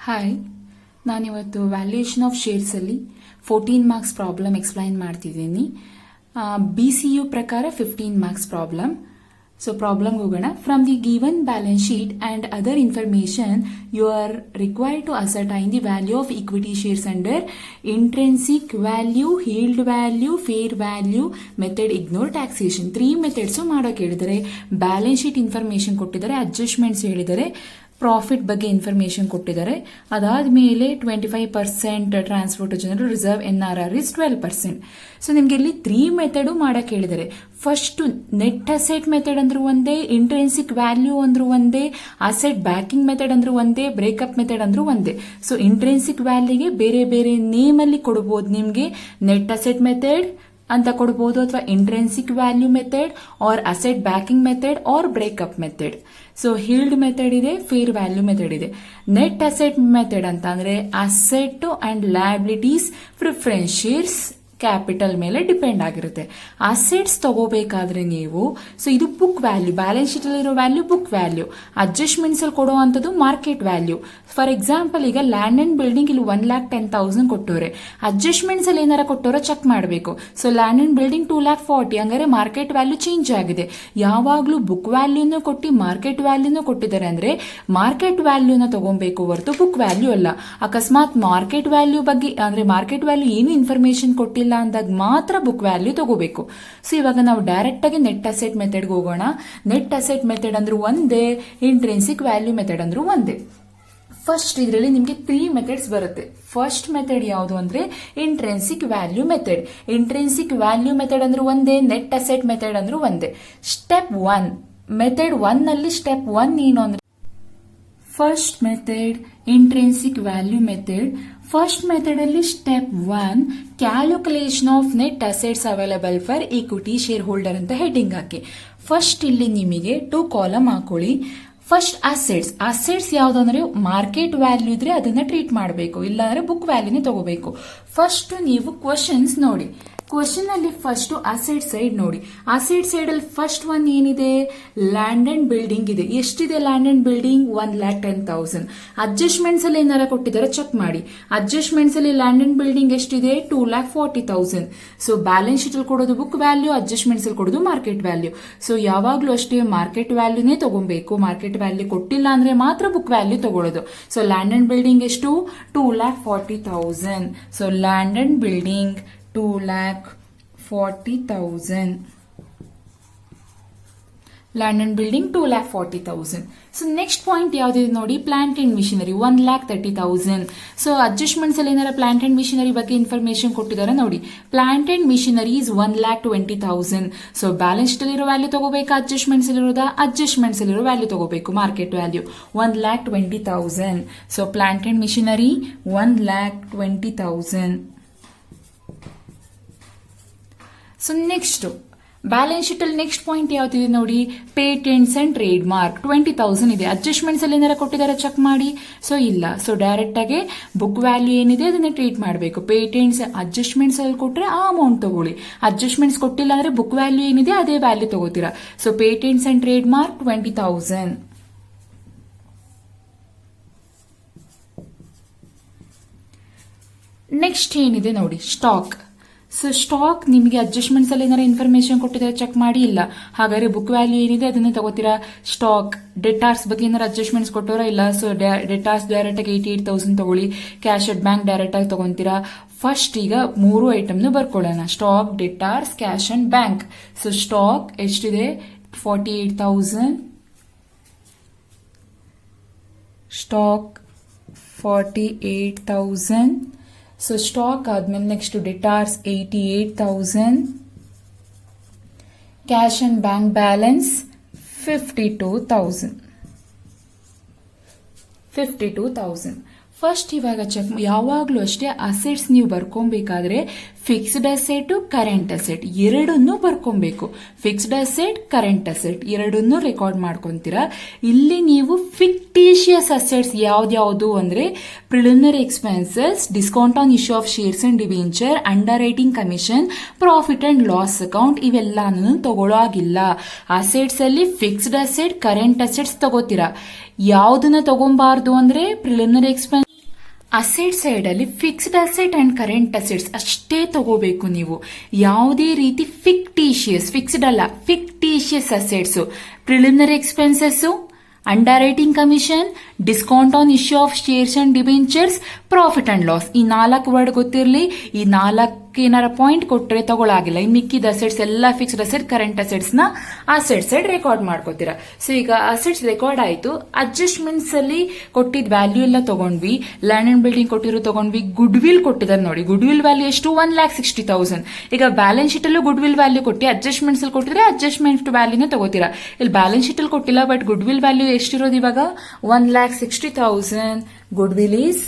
Hi, ನಾನಿವತ್ತು valuation of ಶೇರ್ಸಲ್ಲಿ 14 marks problem explain ಮಾಡ್ತಿದ್ದೀನಿ. BCU ಪ್ರಕಾರ 15 ಮಾರ್ಕ್ಸ್ ಪ್ರಾಬ್ಲಮ್. ಸೊ ಪ್ರಾಬ್ಲಮ್ಗೆ ಹೋಗೋಣ. From the given balance sheet and other information you are required to ascertain the value of equity shares under intrinsic value, yield value, fair value method, ignore taxation. 3 methods ಮಾಡೋಕೆ ಹೇಳಿದರೆ. Balance sheet information ಕೊಟ್ಟಿದ್ದಾರೆ, adjustments ಹೇಳಿದರೆ, profit ಬಗ್ಗೆ information ಕೊಟ್ಟಿದ್ದಾರೆ. ಅದಾದ್ಮೇಲೆ 25% transfer to general reserve, NRR is 12%. So ನಿಮ್ಗೆ ಇಲ್ಲಿ 3 method ಮಾಡಕ್ ಹೇಳಿದ್ದಾರೆ. ಫಸ್ಟ್ ನೆಟ್ ಅಸೆಟ್ ಮೆಥಡ್ ಅಂದ್ರೂ ಒಂದೇ, ಇಂಟ್ರೆನ್ಸಿಕ್ ವ್ಯಾಲ್ಯೂ ಅಂದ್ರೂ ಒಂದೇ, ಅಸೆಟ್ ಬ್ಯಾಕಿಂಗ್ ಮೆಥಡ್ ಅಂದ್ರೂ ಒಂದೇ, ಬ್ರೇಕಪ್ ಮೆಥಡ್ ಅಂದ್ರೂ ಒಂದೇ. ಸೊ ಇಂಟ್ರೆನ್ಸಿಕ್ ವ್ಯಾಲ್ಯೂಗೆ ಬೇರೆ ಬೇರೆ ನೇಮ್ ಅಲ್ಲಿ ಕೊಡಬಹುದು. ನಿಮ್ಗೆ ನೆಟ್ ಅಸೆಟ್ ಮೆಥಡ್ ಅಂತ ಕೊಡಬಹುದು, ಅಥವಾ intrinsic value method, or asset backing method, or break up method. So yield method ಇದೆ, ಫೇರ್ ವ್ಯಾಲ್ಯೂ ಮೆಥಡ್ ಇದೆ. ನೆಟ್ ಅಸೆಟ್ ಮೆಥಡ್ ಅಂತ ಅಂದ್ರೆ asset and liabilities preference shares capital ಮೇಲೆ ಡಿಪೆಂಡ್ ಆಗಿರುತ್ತೆ. ಅಸೆಟ್ಸ್ ತಗೋಬೇಕಾದ್ರೆ ನೀವು, ಸೊ ಇದು ಬುಕ್ ವ್ಯಾಲ್ಯೂ, ಬ್ಯಾಲೆನ್ಸ್ ಶೀಟ್ ಅಲ್ಲಿರೋ ವ್ಯಾಲ್ಯೂ ಬುಕ್ ವ್ಯಾಲ್ಯೂ. ಅಡ್ಜಸ್ಟ್ಮೆಂಟ್ಸ್ ಅಲ್ಲಿ ಕೊಡುವಂಥದ್ದು ಮಾರ್ಕೆಟ್ ವ್ಯಾಲ್ಯೂ. ಫಾರ್ ಎಕ್ಸಾಂಪಲ್, ಈಗ ಲ್ಯಾಂಡ್ ಅಂಡ್ ಬಿಲ್ಡಿಂಗ್ ಇಲ್ಲಿ 1,10,000 ಕೊಟ್ಟವ್ರೆ. ಅಡ್ಜಸ್ಟ್ಮೆಂಟ್ಸ್ ಅಲ್ಲಿ ಏನಾರ ಕೊಟ್ಟವ್ರೆ ಚೆಕ್ ಮಾಡಬೇಕು. ಸೊ ಲ್ಯಾಂಡ್ ಅಂಡ್ ಬಿಲ್ಡಿಂಗ್ 2,40,000, ಹಂಗಾರೆ ಮಾರ್ಕೆಟ್ ವ್ಯಾಲ್ಯೂ ಚೇಂಜ್ ಆಗಿದೆ. ಯಾವಾಗ್ಲೂ ಬುಕ್ ವ್ಯಾಲ್ಯೂನು ಕೊಟ್ಟು ಮಾರ್ಕೆಟ್ ವ್ಯಾಲ್ಯೂನು ಕೊಟ್ಟಿದ್ದಾರೆ ಅಂದ್ರೆ ಮಾರ್ಕೆಟ್ ವ್ಯಾಲ್ಯೂನ ತಗೊಬೇಕು ಹೊರತು ಬುಕ್ ವ್ಯಾಲ್ಯೂ ಅಲ್ಲ. ಅಕಸ್ಮಾತ್ ಮಾರ್ಕೆಟ್ ವ್ಯಾಲ್ಯೂ ಬಗ್ಗೆ ಅಂದ್ರೆ ಮಾರ್ಕೆಟ್ ವ್ಯಾಲ್ಯೂ ಏನು ಇನ್ಫಾರ್ಮೇಶನ್ ಕೊಟ್ಟಿಲ್ಲ ಅಂದಾಗ ಮಾತ್ರ ಬುಕ್ ವ್ಯಾಲ್ಯೂ ತಗೋಬೇಕು. ಸೊ ಇವಾಗ ನಾವು ಡೈರೆಕ್ಟ್ ಆಗಿ ನೆಟ್ ಅಸೆಟ್ ಮೆಥಡ್ಗೆ ಹೋಗೋಣ. ನೆಟ್ ಅಸೆಟ್ ಮೆಥಡ್ ಅಂದ್ರೂ ಒಂದೇ, ಇಂಟ್ರೆನ್ಸಿಕ್ ವ್ಯಾಲ್ಯೂ ಮೆಥಡ್ ಅಂದ್ರೂ ಒಂದೇ. ಫಸ್ಟ್ ಇದರಲ್ಲಿ ನಿಮಗೆ 3 ಮೆಥಡ್ಸ್ ಬರುತ್ತೆ. ಫಸ್ಟ್ ಮೆಥಡ್ ಯಾವುದು ಅಂದ್ರೆ intrinsic value method. Intrinsic value method ಅಂದ್ರೂ ಒಂದೇ, ನೆಟ್ ಅಸೆಟ್ ಮೆಥಡ್ ಅಂದ್ರೂ ಒಂದೇ. ಸ್ಟೆಪ್ 1 ಮೆಥಡ್ 1 ನಲ್ಲಿ ಸ್ಟೆಪ್ 1 ಏನು ಅಂದ್ರೆ first method intrinsic value method. First method ಅಲ್ಲಿ step 1 calculation of net assets available for equity share holder ಅಂತ ಹೆಡ್ಡಿಂಗ್ ಹಾಕಿ. ಫಸ್ಟ್ ಇಲ್ಲಿ ನಿಮಗೆ 2 ಕಾಲಮ್ ಹಾಕೊಳ್ಳಿ. ಫಸ್ಟ್ ಅಸೆಟ್ಸ್ ಯಾವ್ದಂದ್ರೆ ಮಾರ್ಕೆಟ್ ವ್ಯಾಲ್ಯೂ ಇದ್ರೆ ಅದನ್ನ ಟ್ರೀಟ್ ಮಾಡಬೇಕು, ಇಲ್ಲಾಂದ್ರೆ ಬುಕ್ ವ್ಯಾಲ್ಯೂನೇ ತಗೋಬೇಕು. ಫಸ್ಟ್ ನೀವು ಕ್ವಶನ್ಸ್ ನೋಡಿ. ಕ್ವಶನ್ ಅಲ್ಲಿ ಫಸ್ಟ್ ಅಸೆಟ್ ಸೈಡ್ ನೋಡಿ. ಅಸೆಟ್ ಸೈಡ್ ಅಲ್ಲಿ ಫಸ್ಟ್ ಒನ್ ಏನಿದೆ, ಲ್ಯಾಂಡ್ ಅಂಡ್ ಬಿಲ್ಡಿಂಗ್ ಇದೆ. ಎಷ್ಟಿದೆ ಲ್ಯಾಂಡ್ ಅಂಡ್ ಬಿಲ್ಡಿಂಗ್? 1,10,000. ಅಡ್ಜಸ್ಟ್ಮೆಂಟ್ಸ್ ಅಲ್ಲಿ ಏನಾರ ಕೊಟ್ಟಿದ್ದಾರೆ ಚೆಕ್ ಮಾಡಿ. ಅಡ್ಜಸ್ಟ್ಮೆಂಟ್ಸ್ ಅಲ್ಲಿ ಲ್ಯಾಂಡ್ ಅಂಡ್ ಬಿಲ್ಡಿಂಗ್ ಎಷ್ಟಿದೆ? 2,40,000. ಸೊ ಬ್ಯಾಲೆನ್ಸ್ ಶೀಟ್ ಅಲ್ಲಿ ಕೊಡೋದು ಬುಕ್ ವ್ಯಾಲ್ಯೂ, ಅಡ್ಜಸ್ಟ್ಮೆಂಟ್ಸ್ ಅಲ್ಲಿ ಕೊಡೋದು ಮಾರ್ಕೆಟ್ ವ್ಯಾಲ್ಯೂ. ಸೊ ಯಾವಾಗ್ಲೂ ಅಷ್ಟೇ ಮಾರ್ಕೆಟ್ ವ್ಯಾಲ್ಯೂನೇ ತಗೊಬೇಕು. ಮಾರ್ಕೆಟ್ ವ್ಯಾಲ್ಯೂ ಕೊಟ್ಟಿಲ್ಲ ಅಂದ್ರೆ ಮಾತ್ರ ಬುಕ್ ವ್ಯಾಲ್ಯೂ ತಗೊಳ್ಳೋದು. ಸೊ ಲ್ಯಾಂಡ್ ಅಂಡ್ ಬಿಲ್ಡಿಂಗ್ ಎಷ್ಟು? 2,40,000. So land and building 2,40,000. Land and building 2,40,000. So next point ಯಾವ್ದಿದೆ ನೋಡಿ, plant and machinery 1,30,000. So adjustments ಅಲ್ಲಿ ಏನಾರ ಪ್ಲಾಂಟ್ ಅಂಡ್ ಮಿಷನರಿ ಬಗ್ಗೆ ಇನ್ಫಾರ್ಮೇಶನ್ ಕೊಟ್ಟಿದ್ದಾರೆ ನೋಡಿ. Plant and machinery is 1,20,000. So balance sheet ಅಲ್ಲಿರೋ ವ್ಯಾಲ್ಯೂ ತಗೋಬೇಕಾ, ಅಡ್ಜಸ್ಟ್ಮೆಂಟ್ಸ್ ಅಲ್ಲಿರೋದಾ? ಅಡ್ಜಸ್ಟ್ಮೆಂಟ್ಸ್ ಅಲ್ಲಿರೋ ವ್ಯಾಲ್ಯೂ ತಗೋಬೇಕು, market value 1,20,000. So plant and machinery 1,20,000. So next balance sheet ಅಲ್ಲಿ ನೆಕ್ಸ್ಟ್ ಪಾಯಿಂಟ್ ಯಾವ್ದಿದೆ ನೋಡಿ, ಪೇಟೆಂಟ್ಸ್ ಅಂಡ್ ಟ್ರೇಡ್ ಮಾರ್ಕ್ 20,000 ಇದೆ. ಅಡ್ಜಸ್ಟ್ಮೆಂಟ್ಸ್ ಅಲ್ಲಿ ಏನಾರ ಕೊಟ್ಟಿದ್ದಾರೆ ಚೆಕ್ ಮಾಡಿ. ಸೊ ಇಲ್ಲ. ಸೊ ಡೈರೆಕ್ಟ್ ಆಗಿ ಬುಕ್ ವ್ಯಾಲ್ಯೂ ಏನಿದೆ ಅದನ್ನ ಟ್ರೀಟ್ ಮಾಡಬೇಕು. ಪೇಟೆಂಟ್ಸ್ ಅಡ್ಜಸ್ಟ್ಮೆಂಟ್ಸ್ ಅಲ್ಲಿ ಕೊಟ್ರೆ ಆ ಅಮೌಂಟ್ ತಗೊಳ್ಳಿ, ಅಡ್ಜಸ್ಟ್ಮೆಂಟ್ಸ್ ಕೊಟ್ಟಿಲ್ಲ ಅಂದ್ರೆ ಬುಕ್ ವ್ಯಾಲ್ಯೂ ಏನಿದೆ ಅದೇ ವ್ಯಾಲ್ಯೂ ತಗೋತೀರಾ. So patents and trade mark 20,000. Next ಏನಿದೆ ನೋಡಿ, ಸ್ಟಾಕ್. ಸೊ ಸ್ಟಾಕ್ ನಿಮಗೆ ಅಡ್ಜಸ್ಟ್ಮೆಂಟ್ಸ್ ಅಲ್ಲಿ ಏನಾರ ಇನ್ಫಾರ್ಮೇಶನ್ ಕೊಟ್ಟಿದ್ದಾರೆ ಚೆಕ್ ಮಾಡಿ. ಇಲ್ಲ ಹಾಗಾದ್ರೆ ಬುಕ್ ವ್ಯಾಲ್ಯೂ ಏನಿದೆ ಅದನ್ನೇ ತಗೋತೀರಾ. ಸ್ಟಾಕ್ ಡೆಟಾರ್ಸ್ ಬಗ್ಗೆ ಏನಾರ ಅಡ್ಜಸ್ಟ್ಮೆಂಟ್ಸ್ ಕೊಟ್ಟೋರ? ಇಲ್ಲ. ಸೊ ಡೆಟಾರ್ಸ್ ಡೈರೆಕ್ಟ್ ಆಗಿ 88,000 ತಗೊಳ್ಳಿ. ಕ್ಯಾಶ್ ಅಟ್ ಬ್ಯಾಂಕ್ ಡೈರೆಕ್ಟ್ ಆಗಿ ತಗೊಂತೀರಾ. ಫಸ್ಟ್ ಈಗ 3 ಐಟಮ್ನು ಬರ್ಕೊಳ್ಳೋಣ, stock, debtors, cash and bank. So stock ಎಷ್ಟಿದೆ? 48,000. ಸ್ಟಾಕ್ 48,000. ಸೊ ಸ್ಟಾಕ್ ಆದ್ಮೇಲೆ next debtors 88,000. Cash and bank balance 52,000. First ಇವಾಗ ಚೆಕ್. ಯಾವಾಗ್ಲೂ ಅಷ್ಟೇ ಅಸೆಟ್ಸ್ ನೀವು ಬರ್ಕೊಬೇಕಾದ್ರೆ ಫಿಕ್ಸ್ಡ್ ಅಸೆಟ್, ಕರೆಂಟ್ ಅಸೆಟ್ ಎರಡನ್ನೂ ಬರ್ಕೊಬೇಕು. ಫಿಕ್ಸ್ಡ್ ಅಸೆಟ್, ಕರೆಂಟ್ ಅಸೆಟ್ ಎರಡನ್ನೂ ರೆಕಾರ್ಡ್ ಮಾಡ್ಕೊಂತೀರಾ. ಇಲ್ಲಿ ನೀವು ಫಿಕ್ಟಿಷಿಯಸ್ ಅಸೆಟ್ಸ್ ಯಾವ್ದ್ಯಾವ್ದು ಅಂದ್ರೆ preliminary expenses, discount on issue of shares and debenture, underwriting commission, profit and loss account ಇವೆಲ್ಲಾನು ತಗೊಳ್ಳೋ ಆಗಿಲ್ಲ. ಅಸೆಟ್ಸ್ ಅಲ್ಲಿ ಫಿಕ್ಸ್ಡ್ ಅಸೆಟ್, ಕರೆಂಟ್ ಅಸೆಟ್ಸ್ ತಗೋತೀರಾ. ಯಾವ್ದನ್ನ ತಗೊಂಬಾರ್ದು ಅಂದ್ರೆ ಪ್ರಿಲಿಮಿನರಿ ಎಕ್ಸ್ಪೆನ್ಸ್ ಅಸೆಟ್ ಸೈಡ್ ಅಲ್ಲಿ fixed asset and current assets ಅಷ್ಟೇ ತಗೋಬೇಕು ನೀವು. ಯಾವುದೇ ರೀತಿ ಫಿಕ್ಸ್ಡ್ ಅಲ್ಲ, fictitious assets, preliminary expenses, under writing commission, discount on issue of shares and debentures, profit and loss. ಈ 4 ವರ್ಡ್ ಗೊತ್ತಿರಲಿ. ಈ 4 ಏನಾರ ಪಾಯಿಂಟ್ ಕೊಟ್ಟರೆ ತಗೊಳಾಗಿಲ್ಲ. ಇನ್ ಮಿಕ್ಕಿದ ಅಸೆಟ್ಸ್ ಎಲ್ಲ ಫಿಕ್ಸ್ಡ್ ಅಸೆಟ್, ಕರೆಂಟ್ ಅಸೆಟ್ಸ್ ನ ಅಸೆಟ್ ಸೈಡ್ ರೆಕಾರ್ಡ್ ಮಾಡ್ಕೋತೀರಾ. ಸೊ ಈಗ ಅಸೆಟ್ಸ್ ರೆಕಾರ್ಡ್ ಆಯ್ತು. ಅಡ್ಜಸ್ಟ್ಮೆಂಟ್ಸ್ ಅಲ್ಲಿ ಕೊಟ್ಟಿದ್ ವ್ಯಾಲ್ಯೂ ಎಲ್ಲ ತಗೊಂಡ್ವಿ. ಲ್ಯಾಂಡ್ ಅಂಡ್ ಬಿಲ್ಡಿಂಗ್ ಕೊಟ್ಟಿರೋ ತಗೊಂಡ್ವಿ. ಗುಡ್ ವಿಲ್ ಕೊಟ್ಟಿದ್ದಾರೆ ನೋಡಿ. ಗುಡ್ ವಿಲ್ ವ್ಯಾಲ್ಯೂ ಎಷ್ಟು? 1,60,000. ಈಗ ಬ್ಯಾಲೆನ್ಸ್ ಶೀಟ್ ಅಲ್ಲೂ ಗುಡ್ ವಿಲ್ ವ್ಯಾಲ್ಯೂ ಕೊಟ್ಟು ಅಡ್ಜಸ್ಟ್ಮೆಂಟ್ಸ್ ಅಲ್ಲಿ ಕೊಟ್ಟಿದ್ರೆ ಅಡ್ಜಸ್ಟ್ಮೆಂಟ್ ವ್ಯಾಲ್ಯೂನೇ ತಗೋತೀರಾ. ಇಲ್ಲಿ ಬ್ಯಾಲೆನ್ಸ್ ಶೀಟ್ ಅಲ್ಲಿ ಕೊಟ್ಟಿಲ್ಲ, ಬಟ್ ಗುಡ್ ವಿಲ್ ವ್ಯಾಲ್ಯೂ ಎಷ್ಟಿರೋದು ಇವಾಗ? 1,60,000. Good will is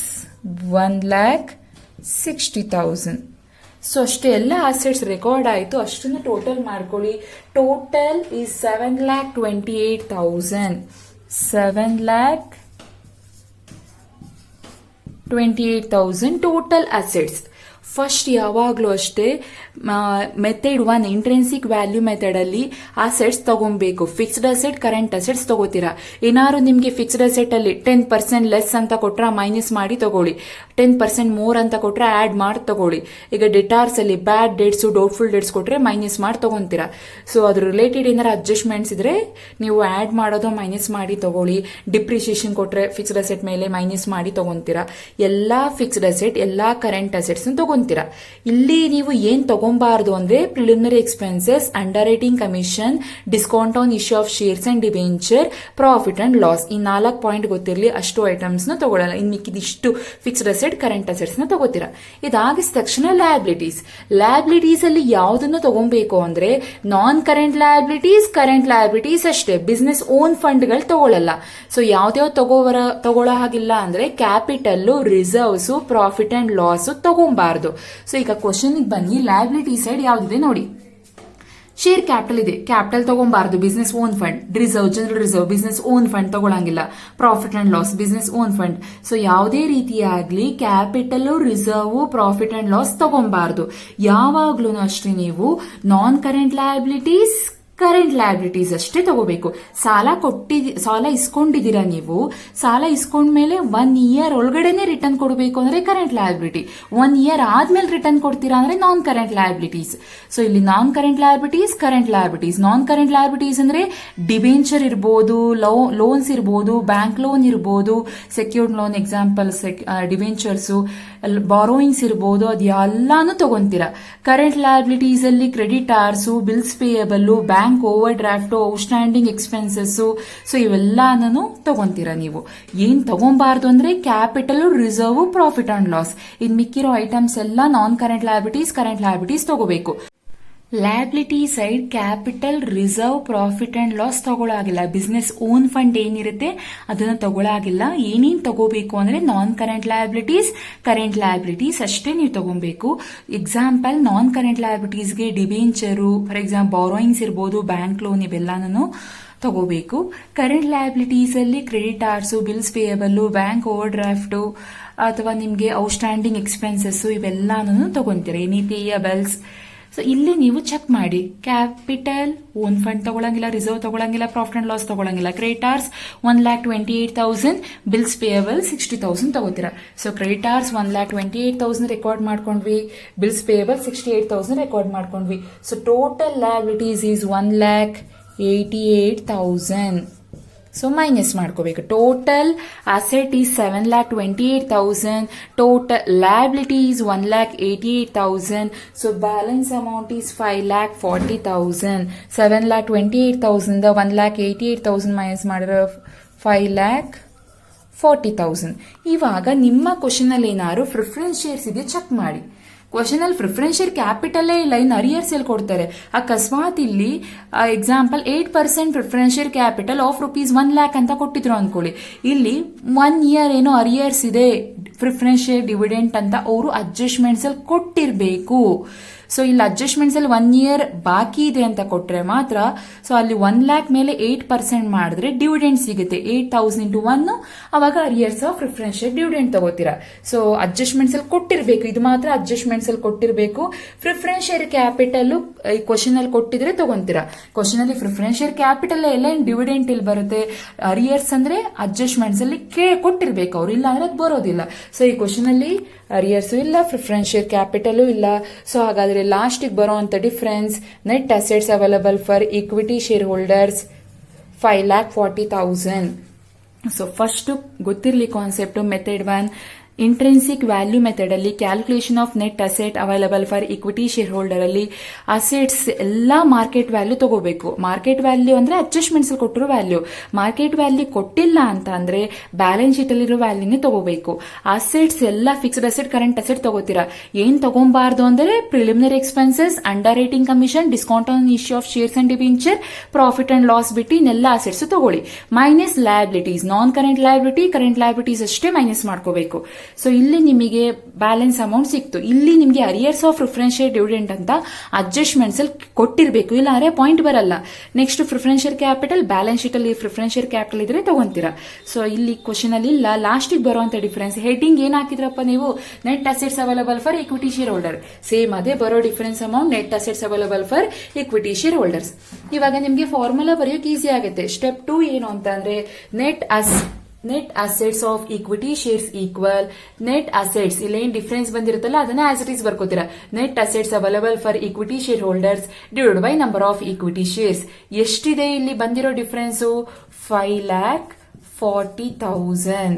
1,60,000. ಸೊ ಅಷ್ಟೇ, ಎಲ್ಲ ಅಸೆಟ್ಸ್ ರೆಕಾರ್ಡ್ ಆಯ್ತು. ಅಷ್ಟನ್ನು ಟೋಟಲ್ ಮಾಡ್ಕೊಳ್ಳಿ. Total is 7,28,000. 7,28,000 total assets. First ಯಾವಾಗ್ಲೂ ಅಷ್ಟೇ ಮೆಥಡ್ 1 ಇಂಟ್ರೆನ್ಸಿಕ್ ವ್ಯಾಲ್ಯೂ ಮೆಥಡ್ ಅಲ್ಲಿ ಅಸೆಟ್ಸ್ ತಗೊಬೇಕು. ಫಿಕ್ಸ್ಡ್ ಅಸೆಟ್, ಕರೆಂಟ್ ಅಸೆಟ್ಸ್ ತಗೋತೀರಾ. ಏನಾದ್ರು ನಿಮ್ಗೆ ಫಿಕ್ಸ್ಡ್ ಅಸೆಟ್ ಅಲ್ಲಿ 10% ಲೆಸ್ ಅಂತ ಕೊಟ್ರ ಮೈನಸ್ ಮಾಡಿ ತಗೊಳ್ಳಿ. 10% ಮೋರ್ ಅಂತ ಕೊಟ್ರೆ ಆಡ್ ಮಾಡಿ ತಗೊಳ್ಳಿ. ಈಗ ಡೆಟಾರ್ಸ್ ಅಲ್ಲಿ ಬ್ಯಾಡ್ ಡೇಟ್ಸ್, ಡೌಟ್ಫುಲ್ ಡೇಟ್ಸ್ ಕೊಟ್ರೆ ಮೈನಸ್ ಮಾಡಿ ತಗೊಂತೀರಾ. ಸೊ ಅದ್ರ ರಿಲೇಟೆಡ್ ಏನಾರ ಅಡ್ಜಸ್ಟ್ಮೆಂಟ್ಸ್ ಇದ್ರೆ ನೀವು ಆಡ್ ಮಾಡೋದು ಮೈನಸ್ ಮಾಡಿ ತಗೊಳ್ಳಿ. ಡಿಪ್ರಿಸಿಯೇಷನ್ ಕೊಟ್ರೆ ಫಿಕ್ಸ್ಡ್ ಅಸೆಟ್ ಮೇಲೆ ಮೈನಸ್ ಮಾಡಿ ತಗೊಂತೀರಾ. ಎಲ್ಲಾ ಫಿಕ್ಸ್ಡ್ ಅಸೆಟ್, ಎಲ್ಲಾ ಕರೆಂಟ್ ಅಸೆಟ್ಸ್ ತಗೊಂತೀರಾ. ಇಲ್ಲಿ ನೀವು ಏನ್ ತಗೊಂಬಾರದು ಅಂದ್ರೆ preliminary expenses, under writing commission, discount on issue of shares and debenture, profit and loss. ಈ 4 ಪಾಯಿಂಟ್ ಗೊತ್ತಿರಲಿ. ಅಷ್ಟು ಐಟಮ್ಸ್ ನ ತಗೊಳ್ಳಲ್ಲ. ಇನ್ ಮಿಕ್ಕಿದಿಷ್ಟು ಫಿಕ್ಸ್ಡ್ ಅಸೆಟ್, ಕರೆಂಟ್ ಅಸೆಟ್ಸ್ ನ ತಗೋತೀರಾ. ಇದಾಗಿದ ತಕ್ಷಣ ಲಯಬಿಲಿಟೀಸ್ ಅಲ್ಲಿ ಯಾವ್ದನ್ನ ತಗೊಬೇಕು ಅಂದ್ರೆ non current liabilities, current liabilities ಅಷ್ಟೇ. ಬಿಸ್ನೆಸ್ ಓನ್ ಫಂಡ್ ಗಳು ತಗೊಳ್ಳಲ್ಲ. ಸೊ ಯಾವ್ದಾವ್ ತಗೊಳ್ಳೋ ಹಾಗಿಲ್ಲ ಅಂದ್ರೆ capital, reserves, profit and loss ತಗೊಂಬಾರ್ದು. ಸೊ ಈಗ ಕ್ವಶನ್ ಬನ್ನಿ. ಲಯಬಿಲಿಟಿ ಸೈಡ್ ಯಾವ್ದಿದೆ ನೋಡಿ. ಶೇರ್ ಕ್ಯಾಪಿಟಲ್ ಇದೆ, ಕ್ಯಾಪಿಟಲ್ ತಗೊಂಬಾರ್ದು. Business own fund. Reserve, general reserve, business own fund ತಗೊಳಂಗಿಲ್ಲ. Profit and loss, business own fund. So ಯಾವುದೇ ರೀತಿಯಾಗ್ಲಿ capital, reserve, profit and loss ತಗೊಂಬಾರ್ದು. ಯಾವಾಗ್ಲೂ ಅಷ್ಟೇ ನೀವು non current liabilities, current liabilities ಅಷ್ಟೇ ತಗೋಬೇಕು. ಸಾಲ ಇಸ್ಕೊಂಡಿದ್ದೀರಾ ನೀವು. ಸಾಲ ಇಸ್ಕೊಂಡ್ಮೇಲೆ 1 ಇಯರ್ ಒಳಗಡೆನೆ ರಿಟರ್ನ್ ಕೊಡಬೇಕು ಅಂದ್ರೆ ಕರೆಂಟ್ ಲಯಬಿಲಿಟಿ. 1 ಇಯರ್ ಆದ್ಮೇಲೆ ರಿಟರ್ನ್ ಕೊಡ್ತೀರಾ ಅಂದ್ರೆ ನಾನ್ ಕರೆಂಟ್ ಲಯಬಿಲಿಟೀಸ್. ಸೊ ಇಲ್ಲಿ non current liabilities, current liabilities. Non current liabilities ಅಂದ್ರೆ ಡಿಬೆಂಚರ್ ಇರ್ಬೋದು, ಲೋನ್ಸ್ ಇರ್ಬೋದು, ಬ್ಯಾಂಕ್ ಲೋನ್ ಇರ್ಬೋದು, secured loan example debentures, borrowings ಇರ್ಬೋದು. ಅದು ಎಲ್ಲಾನು ತಗೊಂತೀರಾ. ಕರೆಂಟ್ ಲಯಬಿಲಿಟೀಸ್ ಅಲ್ಲಿ creditors, bills payable, bank overdraft, outstanding expenses. So ಇವೆಲ್ಲಾನು ತಗೊಂತೀರಾ ನೀವು. ಏನ್ ತಗೊಂಬಾರ್ದು ಅಂದ್ರೆ capital, reserve, profit and loss. ಇನ್ ಮಿಕ್ಕಿರೋ ಐಟಮ್ಸ್ ಎಲ್ಲ ನಾನ್ ಕರೆಂಟ್ ಲಯಬಿಲಿಟೀಸ್, ಕರೆಂಟ್ ಲಯಬಿಲಿಟೀಸ್ ತಗೋಬೇಕು. Liability side capital, reserve, profit and loss ತಗೊಳಾಗಿಲ್ಲ. ಬಿಸ್ನೆಸ್ ಓನ್ ಫಂಡ್ ಏನಿರುತ್ತೆ ಅದನ್ನ ತಗೊಳಾಗಿಲ್ಲ. ಏನೇನ್ ತಗೋಬೇಕು ಅಂದ್ರೆ non current liabilities, current liabilities ಅಷ್ಟೇ ನೀವು ತಗೊಬೇಕು. ಎಕ್ಸಾಂಪಲ್ ನಾನ್ ಕರೆಂಟ್ ಲಯಬಿಲಿಟೀಸ್ಗೆ ಡಿಬೆಂಚರು, ಫಾರ್ ಎಕ್ಸಾಂಪಲ್ ಬಾರೋಯಿಂಗ್ಸ್ ಇರ್ಬೋದು, ಬ್ಯಾಂಕ್ ಲೋನ್, ಇವೆಲ್ಲಾನು ತಗೋಬೇಕು. ಕರೆಂಟ್ ಲಯಬಿಲಿಟೀಸ್ ಅಲ್ಲಿ creditors, bills payable, bank overdraft, ಅಥವಾ ನಿಮ್ಗೆ ಔಟ್ಸ್ಟ್ಯಾಂಡಿಂಗ್ ಎಕ್ಸ್ಪೆನ್ಸಸ್ ಇವೆಲ್ಲಾನು ತಗೊಂತೀರ. Any payables. ಸೊ ಇಲ್ಲಿ ನೀವು ಚೆಕ್ ಮಾಡಿ. ಕ್ಯಾಪಿಟಲ್ ಓನ್ ಫಂಡ್ ತಗೊಳಂಗಿಲ್ಲ, ರಿಸರ್ವ್ ತಗೊಳಂಗಿಲ್ಲ, ಪ್ರಾಫಿಟ್ ಅಂಡ್ ಲಾಸ್ ತಗೊಳಂಗಿಲ್ಲ. ಕ್ರೆಡಿಟಾರ್ಸ್ 1,28,000, ಬಿಲ್ಸ್ ಪೇಯಬಲ್ 60,000 ತಗೋತೀರಾ. ಸೊ ಕ್ರೆಡಿಟಾರ್ಸ್ 1,28,000 ರೆಕಾರ್ಡ್ ಮಾಡ್ಕೊಂಡ್ವಿ. ಬಿಲ್ಸ್ ಪೇಯಬಲ್ 68,000 ರೆಕಾರ್ಡ್ ಮಾಡ್ಕೊಂಡ್ವಿ. So total liabilities is 1,88,000. So minus ಮಾಡ್ಕೋಬೇಕು. Total asset is 7,28,000. Total liability is 1,88,000. So balance amount is 5,40,000. 7,28,000 1,88,000 minus ಮಾಡಿದ್ರೆ 5,40,000. ಇವಾಗ ನಿಮ್ಮ question ಅಲ್ಲಿ ಏನಾದ್ರು ಪ್ರಿಫರೆನ್ಸ್ ಶೇರ್ಸ್ ಇದೆ ಚೆಕ್ ಮಾಡಿ. ಕ್ವಶನ್ ಅಲ್ಲಿ ಪ್ರಿಫರೆನ್ಸ್ ಶೇರ್ ಕ್ಯಾಪಿಟಲೇ ಇಲ್ಲ, ಇನ್ ಅರಿಯರ್ಸ್ ಎಲ್ಲಿ ಕೊಡ್ತಾರೆ. ಅಕಸ್ಮಾತ್ ಇಲ್ಲಿ example 8% preference share capital of ₹1,00,000 ಅಂತ ಕೊಟ್ಟಿದ್ರು ಅನ್ಕೊಳ್ಳಿ. ಇಲ್ಲಿ 1 ಇಯರ್ ಏನೋ ಅರಿಯರ್ಸ್ ಇದೆ ಪ್ರಿಫರೆನ್ಸ್ ಶೇರ್ ಡಿವಿಡೆಂಟ್ ಅಂತ ಅವರು ಅಡ್ಜಸ್ಟ್ಮೆಂಟ್ಸ್ ಅಲ್ಲಿ ಕೊಟ್ಟಿರ್ಬೇಕು. ಸೊ ಇಲ್ಲಿ ಅಡ್ಜಸ್ಟ್ಮೆಂಟ್ಸ್ ಅಲ್ಲಿ 1 ಇಯರ್ ಬಾಕಿ ಇದೆ ಅಂತ ಕೊಟ್ರೆ ಮಾತ್ರ, ಸೊ ಅಲ್ಲಿ 1 ಲ್ಯಾಕ್ ಮೇಲೆ 8% ಮಾಡಿದ್ರೆ ಡಿವಿಡೆಂಡ್ ಸಿಗುತ್ತೆ 8,000 into 1, ಅವಾಗ ಅರಿಯರ್ಸ್ ಆಫ್ ಪ್ರಿಫರೆನ್ಷಿಯಲ್ ಡಿವಿಡೆಂಡ್ ತಗೋತೀರಾ. ಸೊ ಅಡ್ಜಸ್ಟ್ಮೆಂಟ್ಸ್ ಅಲ್ಲಿ ಕೊಟ್ಟಿರ್ಬೇಕು, ಇದು ಮಾತ್ರ ಅಡ್ಜಸ್ಟ್ಮೆಂಟ್ಸ್ ಅಲ್ಲಿ ಕೊಟ್ಟಿರ್ಬೇಕು. ಪ್ರಿಫರೆನ್ಷಿಯಲ್ ಕ್ಯಾಪಿಟಲ್ ಈ ಕ್ವಶನ್ ಅಲ್ಲಿ ಕೊಟ್ಟಿದ್ರೆ ತಗೊಂತೀರಾ. ಕ್ವಶನ್ ಅಲ್ಲಿ ಪ್ರಿಫರೆನ್ಷಿಯಲ್ ಕ್ಯಾಪಿಟಲ್ ಎಲ್ಲ ಡಿವಿಡೆಂಟ್ ಇಲ್ಲಿ ಬರುತ್ತೆ. ಅರಿಯರ್ಸ್ ಅಂದ್ರೆ ಅಡ್ಜಸ್ಟ್ಮೆಂಟ್ಸ್ ಅಲ್ಲಿ ಕೊಟ್ಟಿರ್ಬೇಕು ಅವ್ರು, ಇಲ್ಲ ಅಂದ್ರೆ ಅದು ಬರೋದಿಲ್ಲ. ಸೊ ಈ ಕ್ವಶನ್ ಅಲ್ಲಿ ಅರಿಯರ್ಸ್ ಇಲ್ಲ, ಪ್ರಿಫರೆನ್ಷಿಯಲ್ ಕ್ಯಾಪಿಟಲ್ ಇಲ್ಲ. ಸೊ ಹಾಗಾದ್ರೆ ಲಾಸ್ಟ್ ಬರುವಂತ difference net assets available for equity share holders 5,40,000. So first ಗೊತ್ತಿರಲಿ concept. Method 1 intrinsic value method ಅಲ್ಲಿ calculation of net asset available for equity share holder ಅಲ್ಲಿ assets ಎಲ್ಲಾ market value ತಗೋಬೇಕು. Market value ಅಂದ್ರೆ adjustments ಕೊಟ್ಟಿರೋ value. Market value ಕೊಟ್ಟಿಲ್ಲ ಅಂತ ಅಂದ್ರೆ ಬ್ಯಾಲೆನ್ಸ್ ಶೀಟ್ ಅಲ್ಲಿರೋ ವ್ಯಾಲ್ಯೂನೇ ತಗೋಬೇಕು. ಅಸೆಟ್ಸ್ ಎಲ್ಲ ಫಿಕ್ಸ್ಡ್ ಅಸೆಟ್, ಕರೆಂಟ್ ಅಸೆಟ್ ತಗೋತೀರಾ. ಏನ್ ತಗೊಂಬಾರ್ದು ಅಂದ್ರೆ preliminary expenses, under writing commission, discount on issue of shares and debenture, profit and loss ಬಿಟ್ಟು ಇನ್ನೆಲ್ಲ ಅಸೆಟ್ಸ್ ತಗೊಳ್ಳಿ. Minus liabilities, non current liability, current liabilities ಅಷ್ಟೇ ಮೈನಸ್ ಮಾಡ್ಕೋಬೇಕು. ಸೊ ಇಲ್ಲಿ ನಿಮಗೆ ಬ್ಯಾಲೆನ್ಸ್ ಅಮೌಂಟ್ ಸಿಕ್ತು. ಇಲ್ಲಿ ನಿಮಗೆ ಅರಿಯರ್ಸ್ ಆಫ್ ಪ್ರಿಫರೆನ್ಷಿಯಲ್ ಡಿವಿಡೆಂಡ್ ಅಂತ ಅಡ್ಜಸ್ಟ್ಮೆಂಟ್ಸ್ ಅಲ್ಲಿ ಕೊಟ್ಟಿರಬೇಕು, ಇಲ್ಲ ಅಂದ್ರೆ ಪಾಯಿಂಟ್ ಬರಲ್ಲ. Next preferential capital, balance sheet ಅಲ್ಲಿ ಪ್ರಿಫರೆನ್ಷಿಯಲ್ ಕ್ಯಾಪಿಟಲ್ ಇದ್ರೆ ತಗೊಂತೀರಾ. ಸೊ ಇಲ್ಲಿ ಕ್ವಶನ್ ಅಲ್ಲಿ ಇಲ್ಲ. ಲಾಸ್ಟ್ ಬರುವಂತ ಡಿಫರೆನ್ಸ್ ಹೆಡ್ಡಿಂಗ್ ಏನ್ ಹಾಕಿದ್ರಪ್ಪ ನೀವು, net assets available for equity share holder. Same ಅದೇ ಬರೋ difference amount net assets available for equity share holders. ಇವಾಗ ನಿಮಗೆ ಫಾರ್ಮುಲಾ ಬರೆಯೋಕೆ ಈಸಿ ಆಗುತ್ತೆ. ಸ್ಟೆಪ್ 2 ಏನು ಅಂತ ಅಂದ್ರೆ net assets of equity shares equal net assets. ಇಲ್ಲಿ ಏನ್ ಡಿಫರೆನ್ಸ್ ಬಂದಿರುತ್ತಲ್ಲ ಅದನ್ನ ಆಸ್ ಇಟ್ ಈಸ್ ಬರ್ಕೋತೀರಾ. Net assets available for equity share holders divide by number of equity shares. ಎಷ್ಟಿದೆ ಇಲ್ಲಿ ಬಂದಿರೋ difference, 5,40,000.